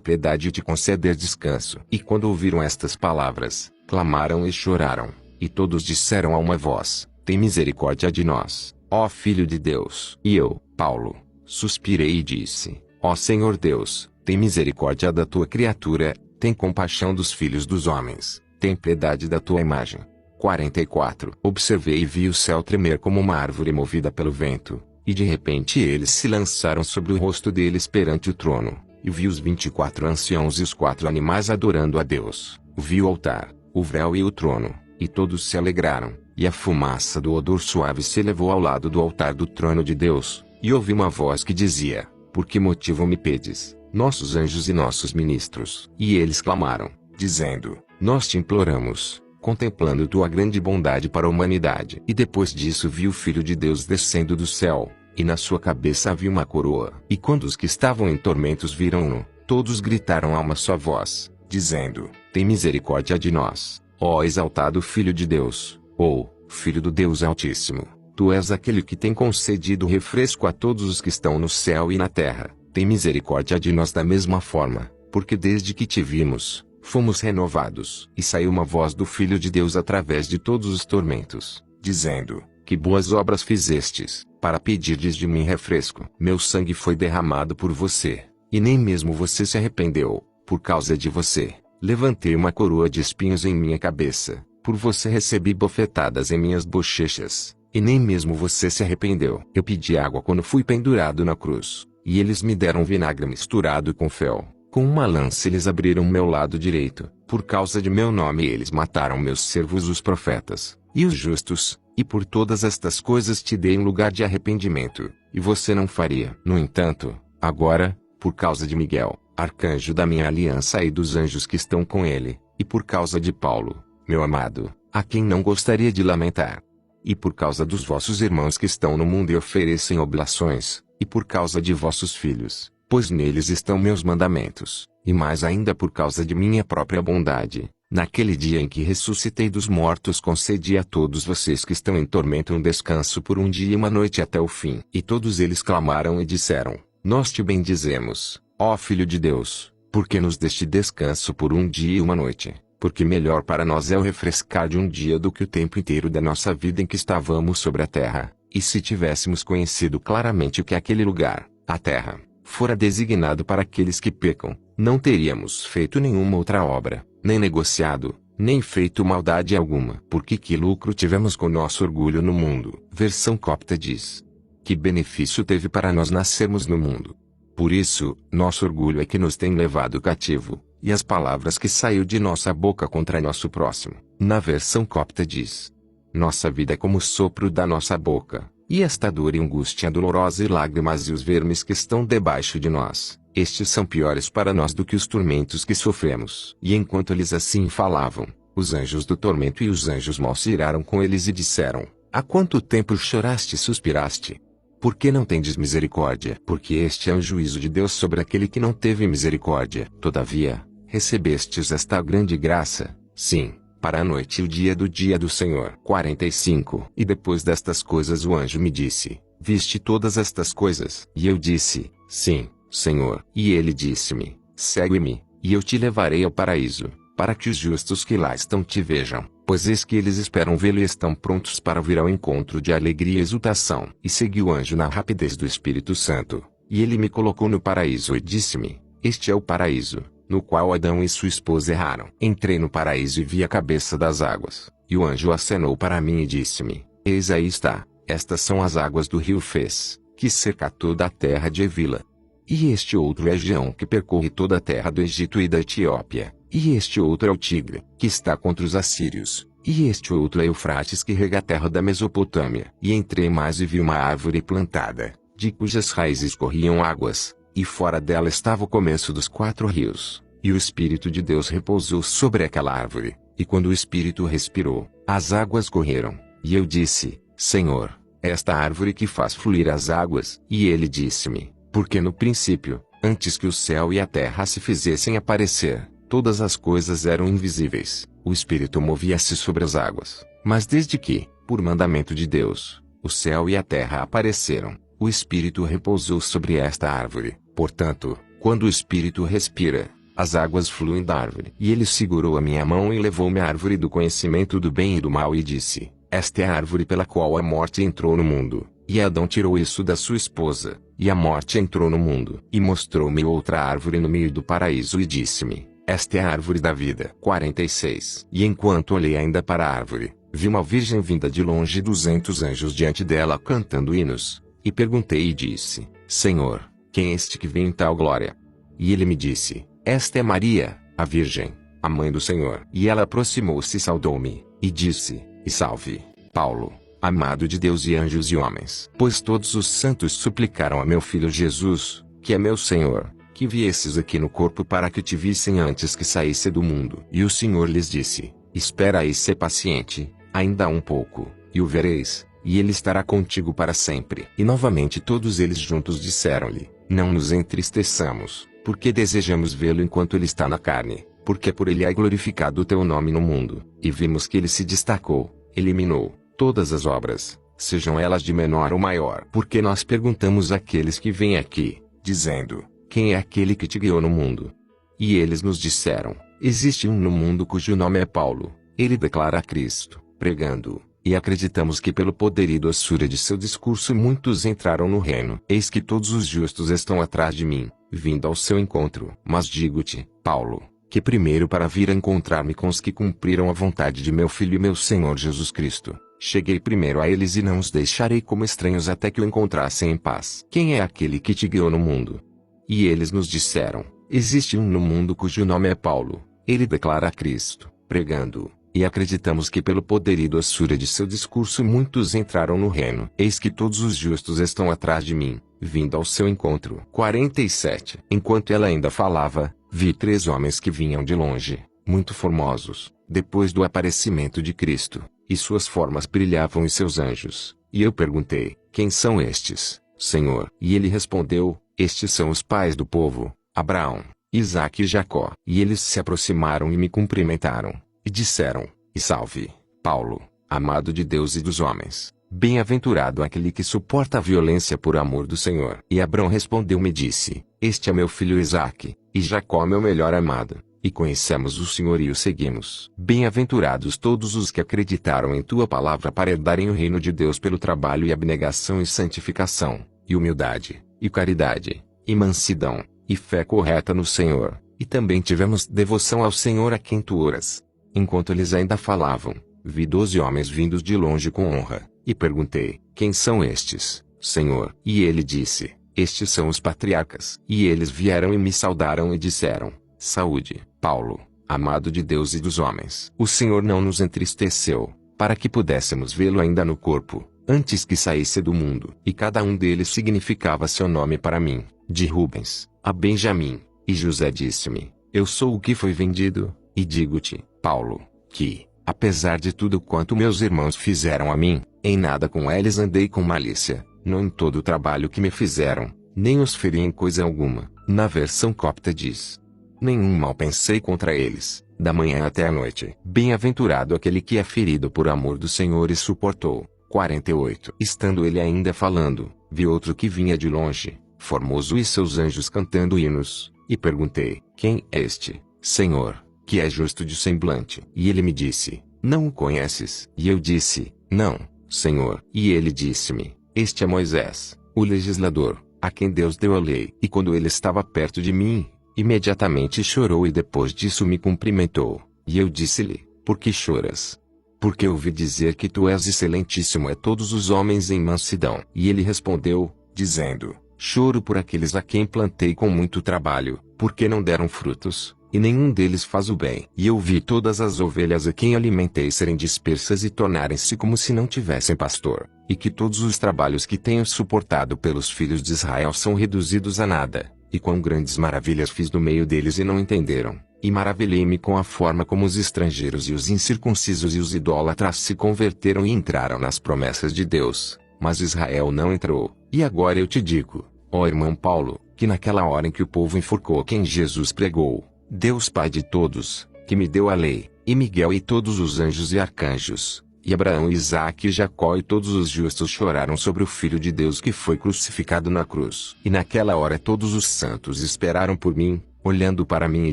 piedade e te conceder descanso. E quando ouviram estas palavras, clamaram e choraram, e todos disseram a uma voz, tem misericórdia de nós, ó Filho de Deus. E eu, Paulo, suspirei e disse, ó Senhor Deus, tem misericórdia da tua criatura, tem compaixão dos filhos dos homens, tem piedade da tua imagem. 44. Observei e vi o céu tremer como uma árvore movida pelo vento, e de repente eles se lançaram sobre o rosto deles perante o trono, e vi os 24 anciãos e os 4 animais adorando a Deus. Vi o altar, o véu e o trono, e todos se alegraram, e a fumaça do odor suave se elevou ao lado do altar do trono de Deus, e ouvi uma voz que dizia, por que motivo me pedes, nossos anjos e nossos ministros? E eles clamaram, dizendo, nós te imploramos, contemplando tua grande bondade para a humanidade. E depois disso vi o Filho de Deus descendo do céu, e na sua cabeça havia uma coroa. E quando os que estavam em tormentos viram-no, todos gritaram a uma só voz, dizendo, tem misericórdia de nós, ó exaltado Filho de Deus, ou, Filho do Deus Altíssimo, tu és aquele que tem concedido refresco a todos os que estão no céu e na terra, tem misericórdia de nós da mesma forma, porque desde que te vimos, fomos renovados. E saiu uma voz do Filho de Deus através de todos os tormentos, dizendo, que boas obras fizestes, para pedirdes de mim refresco. Meu sangue foi derramado por você, e nem mesmo você se arrependeu. Por causa de você, levantei uma coroa de espinhos em minha cabeça, por você recebi bofetadas em minhas bochechas, e nem mesmo você se arrependeu. Eu pedi água quando fui pendurado na cruz, e eles me deram vinagre misturado com fel. Com uma lança eles abriram meu lado direito, por causa de meu nome eles mataram meus servos os profetas, e os justos, e por todas estas coisas te dei um lugar de arrependimento, e você não faria. No entanto, agora, por causa de Miguel, arcanjo da minha aliança e dos anjos que estão com ele, e por causa de Paulo, meu amado, a quem não gostaria de lamentar, e por causa dos vossos irmãos que estão no mundo e oferecem oblações, e por causa de vossos filhos, pois neles estão meus mandamentos, e mais ainda por causa de minha própria bondade, naquele dia em que ressuscitei dos mortos concedi a todos vocês que estão em tormento um descanso por um dia e uma noite até o fim. E todos eles clamaram e disseram, nós te bendizemos, ó Filho de Deus, porque nos deste descanso por um dia e uma noite, porque melhor para nós é o refrescar de um dia do que o tempo inteiro da nossa vida em que estávamos sobre a terra, e se tivéssemos conhecido claramente que aquele lugar, a terra, fora designado para aqueles que pecam, não teríamos feito nenhuma outra obra, nem negociado, nem feito maldade alguma. Porque que lucro tivemos com nosso orgulho no mundo? Versão copta diz: que benefício teve para nós nascermos no mundo? Por isso, nosso orgulho é que nos tem levado cativo, e as palavras que saiu de nossa boca contra nosso próximo. Na versão copta diz: nossa vida é como o sopro da nossa boca, e esta dor e angústia dolorosa e lágrimas e os vermes que estão debaixo de nós, estes são piores para nós do que os tormentos que sofremos. E enquanto eles assim falavam, os anjos do tormento e os anjos maus se iraram com eles e disseram: há quanto tempo choraste e suspiraste? Por que não tendes misericórdia? Porque este é o juízo de Deus sobre aquele que não teve misericórdia. Todavia, recebestes esta grande graça, sim, para a noite e o dia do Senhor. 45. E depois destas coisas o anjo me disse: viste todas estas coisas? E eu disse: sim, Senhor. E ele disse-me: segue-me, e eu te levarei ao paraíso, para que os justos que lá estão te vejam. Pois eis que eles esperam vê-lo e estão prontos para vir ao encontro de alegria e exultação. E segui o anjo na rapidez do Espírito Santo, e ele me colocou no paraíso e disse-me: este é o paraíso, no qual Adão e sua esposa erraram. Entrei no paraíso e vi a cabeça das águas, e o anjo acenou para mim e disse-me: eis aí está, estas são as águas do rio Fez, que cerca toda a terra de Evila. E este outro é Geão, que percorre toda a terra do Egito e da Etiópia. E este outro é o Tigre, que está contra os assírios. E este outro é Eufrates, que rega a terra da Mesopotâmia. E entrei mais e vi uma árvore plantada, de cujas raízes corriam águas, e fora dela estava o começo dos 4 rios. E o Espírito de Deus repousou sobre aquela árvore, e quando o Espírito respirou, as águas correram. E eu disse: Senhor, esta árvore que faz fluir as águas. E ele disse-me: porque no princípio, antes que o céu e a terra se fizessem aparecer, todas as coisas eram invisíveis, o Espírito movia-se sobre as águas. Mas desde que, por mandamento de Deus, o céu e a terra apareceram, o Espírito repousou sobre esta árvore. Portanto, quando o Espírito respira, as águas fluem da árvore. E ele segurou a minha mão e levou-me à árvore do conhecimento do bem e do mal e disse: esta é a árvore pela qual a morte entrou no mundo, e Adão tirou isso da sua esposa, e a morte entrou no mundo. E mostrou-me outra árvore no meio do paraíso e disse-me: esta é a árvore da vida. 46. E enquanto olhei ainda para a árvore, vi uma virgem vinda de longe e 200 anjos diante dela cantando hinos. E perguntei e disse: Senhor, quem é este que vem em tal glória? E ele me disse: esta é Maria, a virgem, a mãe do Senhor. E ela aproximou-se e saudou-me, e disse: e salve, Paulo, amado de Deus e anjos e homens. Pois todos os santos suplicaram a meu filho Jesus, que é meu Senhor, que viesses aqui no corpo para que te vissem antes que saísse do mundo. E o Senhor lhes disse: espera e sê paciente, ainda um pouco, e o vereis, e ele estará contigo para sempre. E novamente todos eles juntos disseram-lhe: não nos entristeçamos, porque desejamos vê-lo enquanto ele está na carne, porque por ele é glorificado o teu nome no mundo. E vimos que ele se destacou, eliminou todas as obras, sejam elas de menor ou maior. Porque nós perguntamos àqueles que vêm aqui, dizendo: quem é aquele que te guiou no mundo? E eles nos disseram: existe um no mundo cujo nome é Paulo. Ele declara a Cristo, pregando-o, e acreditamos que pelo poder e doçura de seu discurso muitos entraram no reino. Eis que todos os justos estão atrás de mim, vindo ao seu encontro. Mas digo-te, Paulo, que primeiro para vir a encontrar-me com os que cumpriram a vontade de meu Filho e meu Senhor Jesus Cristo, cheguei primeiro a eles e não os deixarei como estranhos até que o encontrassem em paz. Quem é aquele que te guiou no mundo? E eles nos disseram: existe um no mundo cujo nome é Paulo. Ele declara a Cristo, pregando-o, e acreditamos que pelo poder e doçura de seu discurso muitos entraram no reino. Eis que todos os justos estão atrás de mim, vindo ao seu encontro. 47. Enquanto ela ainda falava, vi 3 homens que vinham de longe, muito formosos, depois do aparecimento de Cristo, e suas formas brilhavam em seus anjos. E eu perguntei: quem são estes, Senhor? E ele respondeu: estes são os pais do povo, Abraão, Isaque e Jacó. E eles se aproximaram e me cumprimentaram, e disseram: e salve, Paulo, amado de Deus e dos homens. Bem-aventurado aquele que suporta a violência por amor do Senhor. E Abraão respondeu-me e disse: este é meu filho Isaque, e Jacó meu melhor amado, e conhecemos o Senhor e o seguimos. Bem-aventurados todos os que acreditaram em tua palavra para herdarem o reino de Deus pelo trabalho e abnegação e santificação, e humildade, e caridade, e mansidão, e fé correta no Senhor. e também tivemos devoção ao Senhor a quem tu oras. Enquanto eles ainda falavam, vi 12 homens vindos de longe com honra, e perguntei, quem são estes, Senhor? E ele disse, estes são os patriarcas. E eles vieram e me saudaram e disseram, saúde, Paulo, amado de Deus e dos homens. O Senhor não nos entristeceu, para que pudéssemos vê-lo ainda no corpo, antes que saísse do mundo. E cada um deles significava seu nome para mim, de Rubens, a Benjamim. E José disse-me, eu sou o que foi vendido, e digo-te, Paulo, que, apesar de tudo quanto meus irmãos fizeram a mim, em nada com eles andei com malícia, não em todo o trabalho que me fizeram, nem os feri em coisa alguma. Na versão copta diz, nenhum mal pensei contra eles, da manhã até a noite. Bem-aventurado aquele que é ferido por amor do Senhor e suportou. 48. Estando ele ainda falando, vi outro que vinha de longe, formoso e seus anjos cantando hinos, e perguntei, quem é este, Senhor, que é justo de semblante? E ele me disse, não o conheces? E eu disse, não, Senhor. E ele disse-me, este é Moisés, o legislador, a quem Deus deu a lei. E quando ele estava perto de mim, imediatamente chorou e depois disso me cumprimentou. E eu disse-lhe, por que choras? Porque ouvi dizer que tu és excelentíssimo a todos os homens em mansidão. E ele respondeu, dizendo, choro por aqueles a quem plantei com muito trabalho, porque não deram frutos, e nenhum deles faz o bem. E eu vi todas as ovelhas a quem alimentei serem dispersas e tornarem-se como se não tivessem pastor, e que todos os trabalhos que tenho suportado pelos filhos de Israel são reduzidos a nada, e quão grandes maravilhas fiz no meio deles e não entenderam. E maravilhei-me com a forma como os estrangeiros e os incircuncisos e os idólatras se converteram e entraram nas promessas de Deus, mas Israel não entrou. E agora eu te digo, ó irmão Paulo, que naquela hora em que o povo enforcou quem Jesus pregou, Deus Pai de todos, que me deu a lei, e Miguel e todos os anjos e arcanjos, e Abraão, Isaque e Jacó e todos os justos choraram sobre o Filho de Deus que foi crucificado na cruz. E naquela hora todos os santos esperaram por mim, olhando para mim e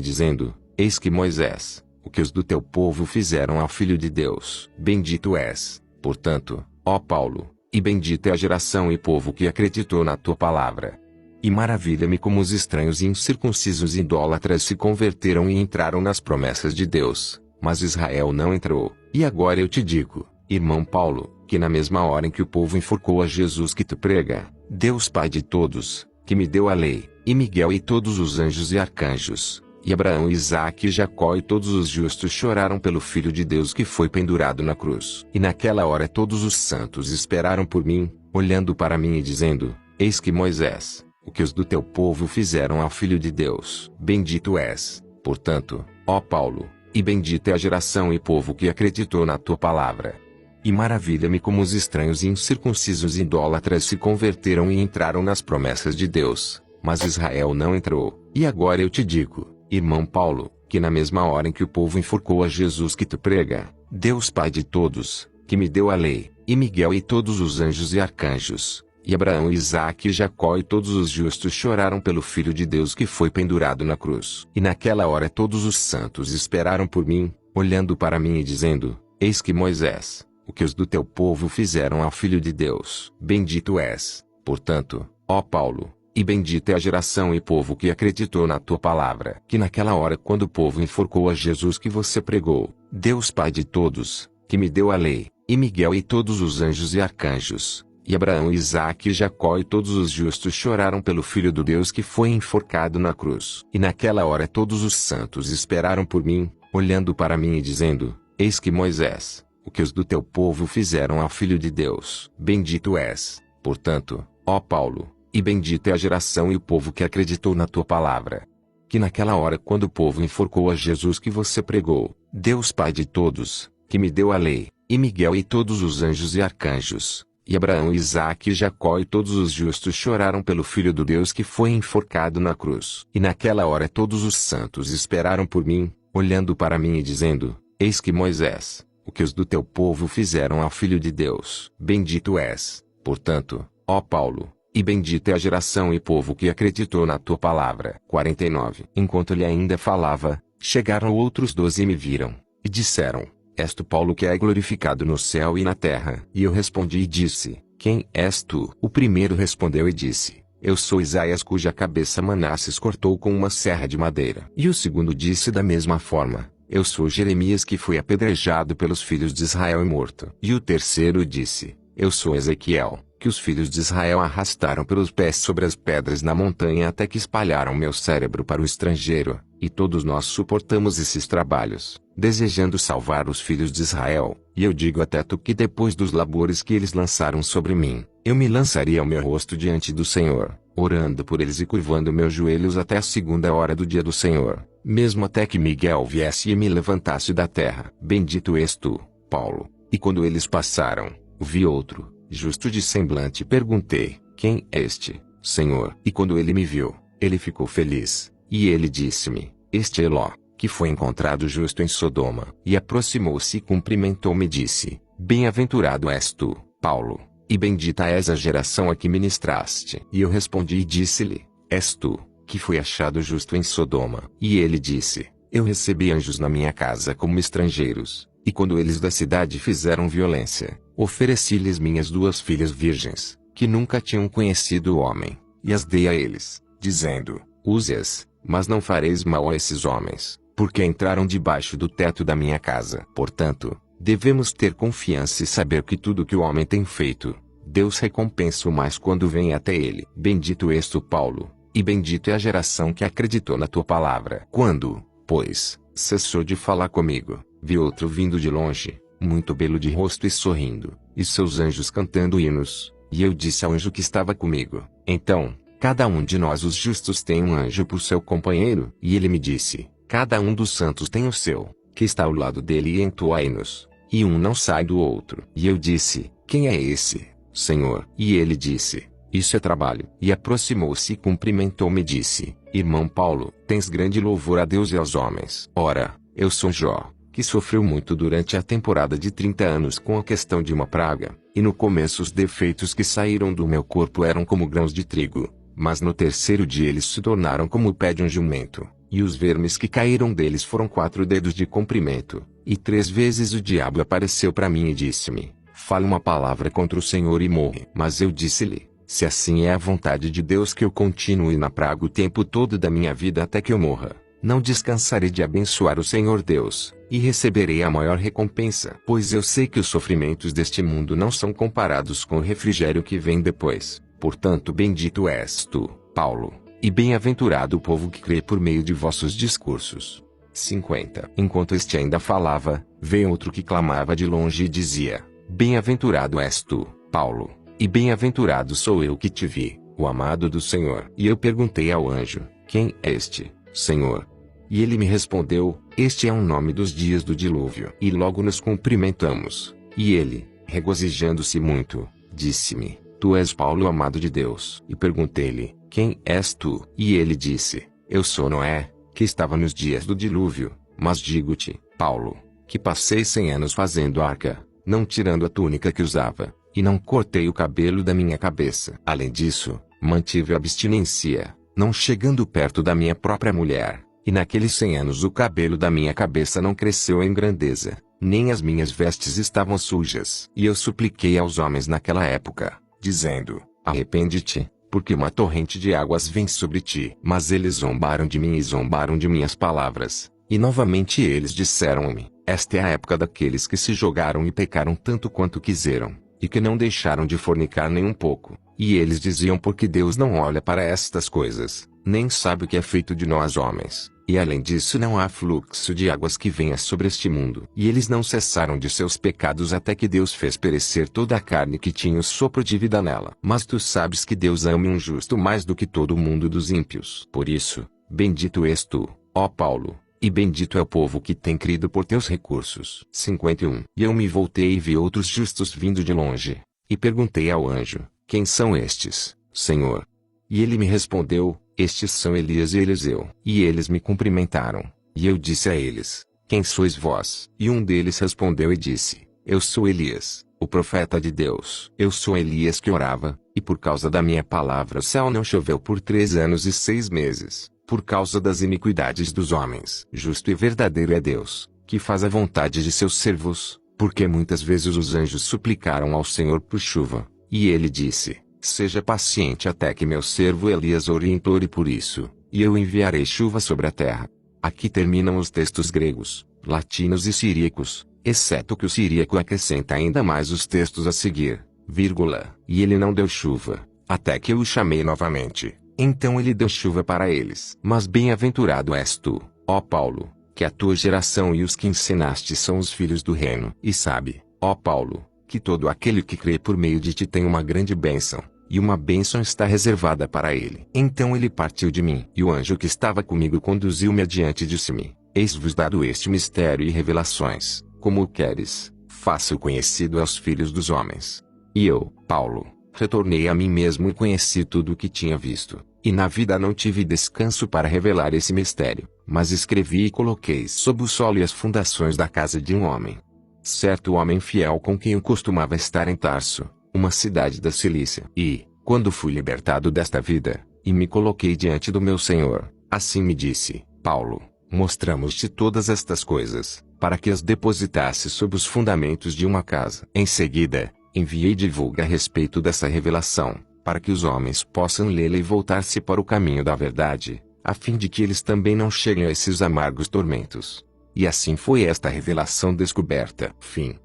dizendo, eis que Moisés, o que os do teu povo fizeram ao Filho de Deus. Bendito és, portanto, ó Paulo, e bendita é a geração e povo que acreditou na tua palavra. E maravilha-me como os estranhos e incircuncisos e idólatras se converteram e entraram nas promessas de Deus, mas Israel não entrou. E agora eu te digo, irmão Paulo, que na mesma hora em que o povo enforcou a Jesus que tu prega, Deus Pai de todos, que me deu a lei, e Miguel e todos os anjos e arcanjos, e Abraão, Isaque e Jacó e todos os justos choraram pelo Filho de Deus que foi pendurado na cruz. E naquela hora todos os santos esperaram por mim, olhando para mim e dizendo, eis que Moisés, o que os do teu povo fizeram ao Filho de Deus. Bendito és, portanto, ó Paulo, e bendita é a geração e povo que acreditou na tua palavra. E maravilha-me como os estranhos e incircuncisos e idólatras se converteram e entraram nas promessas de Deus, mas Israel não entrou. E agora eu te digo, irmão Paulo, que na mesma hora em que o povo enforcou a Jesus que tu prega, Deus Pai de todos, que me deu a lei, e Miguel e todos os anjos e arcanjos, e Abraão, Isaque e Jacó e todos os justos choraram pelo Filho de Deus que foi pendurado na cruz. E naquela hora todos os santos esperaram por mim, olhando para mim e dizendo, eis que Moisés, o que os do teu povo fizeram ao Filho de Deus. Bendito és, portanto, ó Paulo, e bendita é a geração e povo que acreditou na tua palavra. Que naquela hora quando o povo enforcou a Jesus que você pregou, Deus Pai de todos, que me deu a lei, e Miguel e todos os anjos e arcanjos, e Abraão, Isaque e Jacó e todos os justos choraram pelo Filho do Deus que foi enforcado na cruz. E naquela hora todos os santos esperaram por mim, olhando para mim e dizendo, eis que Moisés, o que os do teu povo fizeram ao Filho de Deus. Bendito és, portanto, ó Paulo, e bendita é a geração e o povo que acreditou na tua palavra. Que naquela hora quando o povo enforcou a Jesus que você pregou, Deus Pai de todos, que me deu a lei, e Miguel e todos os anjos e arcanjos, e Abraão, Isaque e Jacó e todos os justos choraram pelo Filho do Deus que foi enforcado na cruz. E naquela hora todos os santos esperaram por mim, olhando para mim e dizendo, eis que Moisés, o que os do teu povo fizeram ao Filho de Deus. Bendito és, portanto, ó Paulo, e bendita é a geração e povo que acreditou na tua palavra. 49. Enquanto ele ainda falava, chegaram outros 12 e me viram, e disseram, és tu Paulo que é glorificado no céu e na terra? E eu respondi e disse, quem és tu? O primeiro respondeu e disse, eu sou Isaías cuja cabeça Manasses cortou com uma serra de madeira. E o segundo disse da mesma forma, eu sou Jeremias que foi apedrejado pelos filhos de Israel e morto. E o terceiro disse, eu sou Ezequiel, que os filhos de Israel arrastaram pelos pés sobre as pedras na montanha até que espalharam meu cérebro para o estrangeiro, e todos nós suportamos esses trabalhos, desejando salvar os filhos de Israel. E eu digo até tu que depois dos labores que eles lançaram sobre mim, eu me lançaria ao meu rosto diante do Senhor, orando por eles e curvando meus joelhos até a segunda hora do dia do Senhor, mesmo até que Miguel viesse e me levantasse da terra. Bendito és tu, Paulo. E quando eles passaram, vi outro, justo de semblante, e perguntei, quem é este, Senhor? E quando ele me viu, ele ficou feliz, e ele disse-me, este é Ló, que foi encontrado justo em Sodoma. E aproximou-se e cumprimentou-me e disse, bem-aventurado és tu, Paulo, e bendita és a geração a que ministraste. E eu respondi e disse-lhe, és tu, que foi achado justo em Sodoma. E ele disse, eu recebi anjos na minha casa como estrangeiros, e quando eles da cidade fizeram violência, ofereci-lhes minhas 2 filhas virgens, que nunca tinham conhecido o homem, e as dei a eles, dizendo, use-as, mas não fareis mal a esses homens, porque entraram debaixo do teto da minha casa. Portanto, devemos ter confiança e saber que tudo que o homem tem feito, Deus recompensa o mais quando vem até ele. Bendito és tu, Paulo, e bendito é a geração que acreditou na tua palavra. Quando, pois, cessou de falar comigo, vi outro vindo de longe, muito belo de rosto e sorrindo, e seus anjos cantando hinos, e eu disse ao anjo que estava comigo, então, cada um de nós os justos tem um anjo por seu companheiro. E ele me disse, cada um dos santos tem o seu, que está ao lado dele e entoa hinos, e um não sai do outro. E eu disse, quem é esse, Senhor? E ele disse, isso é trabalho. E aproximou-se e cumprimentou-me e disse, irmão Paulo, tens grande louvor a Deus e aos homens. Ora, eu sou Jó, que sofreu muito durante a temporada de 30 anos com a questão de uma praga, e no começo os defeitos que saíram do meu corpo eram como grãos de trigo, mas no terceiro dia eles se tornaram como o pé de um jumento, e os vermes que caíram deles foram 4 dedos de comprimento. E 3 vezes o diabo apareceu para mim e disse-me, fale uma palavra contra o Senhor e morre. Mas eu disse-lhe, se assim é a vontade de Deus que eu continue na praga o tempo todo da minha vida até que eu morra, não descansarei de abençoar o Senhor Deus, e receberei a maior recompensa. Pois eu sei que os sofrimentos deste mundo não são comparados com o refrigério que vem depois. Portanto, bendito és tu, Paulo, e bem-aventurado o povo que crê por meio de vossos discursos. 50. Enquanto este ainda falava, veio outro que clamava de longe e dizia, bem-aventurado és tu, Paulo, e bem-aventurado sou eu que te vi, o amado do Senhor. E eu perguntei ao anjo, quem é este, Senhor? E ele me respondeu, este é um nome dos dias do dilúvio. E logo nos cumprimentamos. E ele, regozijando-se muito, disse-me, tu és Paulo, amado de Deus. E perguntei-lhe, quem és tu? E ele disse, eu sou Noé, que estava nos dias do dilúvio, mas digo-te, Paulo, que passei 100 anos fazendo arca, não tirando a túnica que usava, e não cortei o cabelo da minha cabeça. Além disso, mantive a abstinência, não chegando perto da minha própria mulher, e naqueles 100 anos o cabelo da minha cabeça não cresceu em grandeza, nem as minhas vestes estavam sujas. E eu supliquei aos homens naquela época, dizendo, arrepende-te, porque uma torrente de águas vem sobre ti. Mas eles zombaram de mim e zombaram de minhas palavras, e novamente eles disseram-me, esta é a época daqueles que se jogaram e pecaram tanto quanto quiseram, e que não deixaram de fornicar nem um pouco. E eles diziam, porque Deus não olha para estas coisas, nem sabe o que é feito de nós homens. E além disso não há fluxo de águas que venha sobre este mundo. E eles não cessaram de seus pecados até que Deus fez perecer toda a carne que tinha o sopro de vida nela. Mas tu sabes que Deus ama um justo mais do que todo o mundo dos ímpios. Por isso, bendito és tu, ó Paulo, e bendito é o povo que tem crido por teus recursos. 51. E eu me voltei e vi outros justos vindo de longe, e perguntei ao anjo, quem são estes, Senhor? E ele me respondeu, estes são Elias e Eliseu. E eles me cumprimentaram, e eu disse a eles, quem sois vós? E um deles respondeu e disse, eu sou Elias, o profeta de Deus. Eu sou Elias que orava, e por causa da minha palavra o céu não choveu por 3 anos e 6 meses, por causa das iniquidades dos homens. Justo e verdadeiro é Deus, que faz a vontade de seus servos, porque muitas vezes os anjos suplicaram ao Senhor por chuva, e ele disse, Seja paciente até que meu servo Elias ore e implore por isso, e eu enviarei chuva sobre a terra. Aqui terminam os textos gregos, latinos e siríacos, exceto que o siríaco acrescenta ainda mais os textos a seguir, vírgula, e ele não deu chuva, até que eu o chamei novamente. Então ele deu chuva para eles. Mas bem-aventurado és tu, ó Paulo, que a tua geração e os que ensinaste são os filhos do reino. E sabe, ó Paulo, que todo aquele que crê por meio de ti tem uma grande bênção, e uma bênção está reservada para ele. Então ele partiu de mim, e o anjo que estava comigo conduziu-me adiante e disse-me: Eis-vos dado este mistério e revelações, como o queres, faça-o conhecido aos filhos dos homens. E eu, Paulo, retornei a mim mesmo e conheci tudo o que tinha visto, e na vida não tive descanso para revelar esse mistério, mas escrevi e coloquei sob o solo e as fundações da casa de um homem. Certo homem fiel com quem eu costumava estar em Tarso, uma cidade da Cilícia. E, quando fui libertado desta vida, e me coloquei diante do meu Senhor, assim me disse: Paulo, mostramos-te todas estas coisas, para que as depositasses sob os fundamentos de uma casa. Em seguida, enviei divulga a respeito dessa revelação, para que os homens possam lê-la e voltar-se para o caminho da verdade, a fim de que eles também não cheguem a esses amargos tormentos. E assim foi esta revelação descoberta. Fim.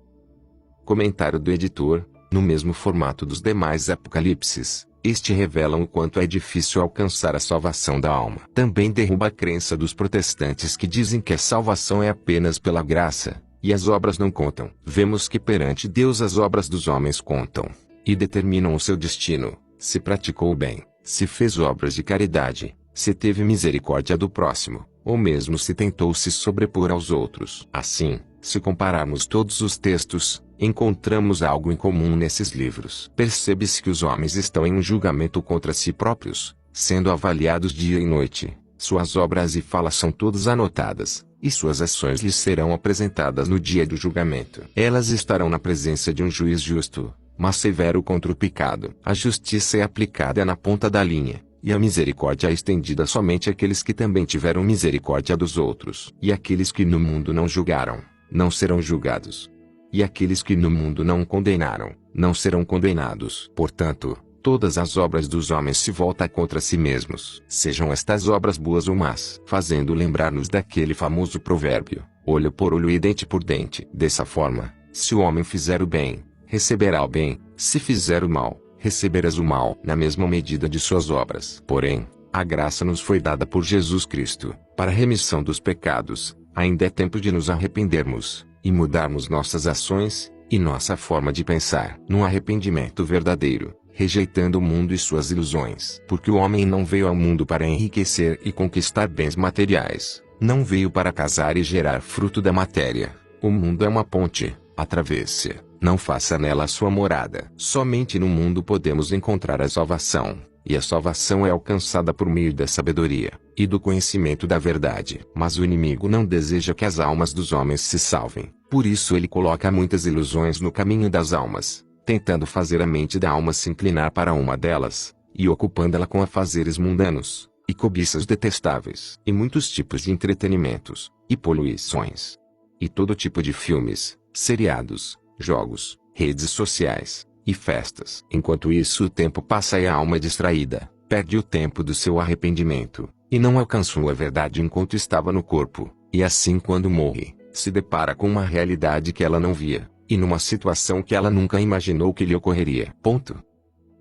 Comentário do editor. No mesmo formato dos demais apocalipses, este revela o quanto é difícil alcançar a salvação da alma. Também derruba a crença dos protestantes que dizem que a salvação é apenas pela graça, e as obras não contam. Vemos que perante Deus as obras dos homens contam, e determinam o seu destino: se praticou o bem, se fez obras de caridade, se teve misericórdia do próximo, ou mesmo se tentou se sobrepor aos outros. Assim, se compararmos todos os textos, encontramos algo em comum nesses livros. Percebe-se que os homens estão em um julgamento contra si próprios, sendo avaliados dia e noite. Suas obras e falas são todas anotadas, e suas ações lhes serão apresentadas no dia do julgamento. Elas estarão na presença de um juiz justo, mas severo contra o pecado. A justiça é aplicada na ponta da linha, e a misericórdia é estendida somente àqueles que também tiveram misericórdia dos outros. E aqueles que no mundo não julgaram, não serão julgados. E aqueles que no mundo não condenaram, não serão condenados. Portanto, todas as obras dos homens se voltam contra si mesmos. Sejam estas obras boas ou más. Fazendo lembrar-nos daquele famoso provérbio: olho por olho e dente por dente. Dessa forma, se o homem fizer o bem, receberá o bem. Se fizer o mal, receberás o mal na mesma medida de suas obras. Porém, a graça nos foi dada por Jesus Cristo, para a remissão dos pecados. Ainda é tempo de nos arrependermos, e mudarmos nossas ações, e nossa forma de pensar, num arrependimento verdadeiro, rejeitando o mundo e suas ilusões. Porque o homem não veio ao mundo para enriquecer e conquistar bens materiais, não veio para casar e gerar fruto da matéria. O mundo é uma ponte, atravesse, não faça nela a sua morada. Somente no mundo podemos encontrar a salvação, e a salvação é alcançada por meio da sabedoria, e do conhecimento da verdade. Mas o inimigo não deseja que as almas dos homens se salvem, por isso ele coloca muitas ilusões no caminho das almas, tentando fazer a mente da alma se inclinar para uma delas, e ocupando-la com afazeres mundanos, e cobiças detestáveis, e muitos tipos de entretenimentos, e poluições, e todo tipo de filmes, seriados, jogos, redes sociais, e festas. Enquanto isso o tempo passa e a alma é distraída, perde o tempo do seu arrependimento, e não alcançou a verdade enquanto estava no corpo, e assim quando morre, se depara com uma realidade que ela não via, e numa situação que ela nunca imaginou que lhe ocorreria. Ponto.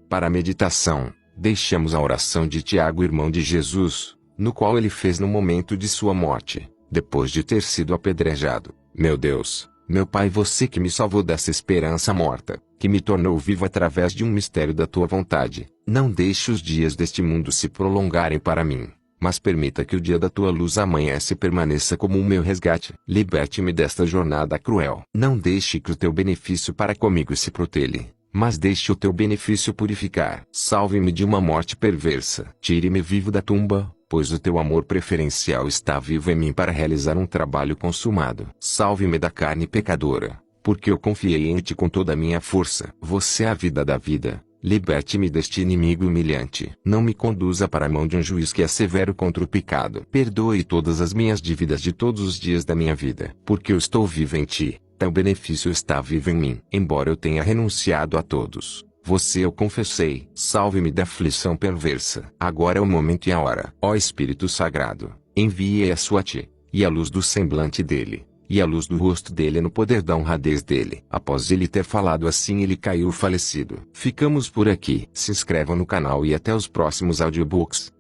Para a meditação, deixamos a oração de Tiago, irmão de Jesus, no qual ele fez no momento de sua morte, depois de ter sido apedrejado: Meu Deus, meu Pai, você que me salvou dessa esperança morta, que me tornou vivo através de um mistério da tua vontade, não deixe os dias deste mundo se prolongarem para mim, mas permita que o dia da tua luz amanhece e permaneça como o meu resgate. Liberte-me desta jornada cruel. Não deixe que o teu benefício para comigo se protele, mas deixe o teu benefício purificar. Salve-me de uma morte perversa. Tire-me vivo da tumba, pois o teu amor preferencial está vivo em mim para realizar um trabalho consumado. Salve-me da carne pecadora, porque eu confiei em ti com toda a minha força. Você é a vida da vida. Liberte-me deste inimigo humilhante. Não me conduza para a mão de um juiz que é severo contra o pecado. Perdoe todas as minhas dívidas de todos os dias da minha vida. Porque eu estou vivo em ti, teu benefício está vivo em mim. Embora eu tenha renunciado a todos, Você eu confessei. Salve-me da aflição perversa. Agora é o momento e a hora. Ó Espírito Sagrado, envie a sua ti, e a luz do semblante dele, e a luz do rosto dele no poder da honradez dele. Após ele ter falado assim, ele caiu falecido. Ficamos por aqui. Se inscrevam no canal e até os próximos audiobooks.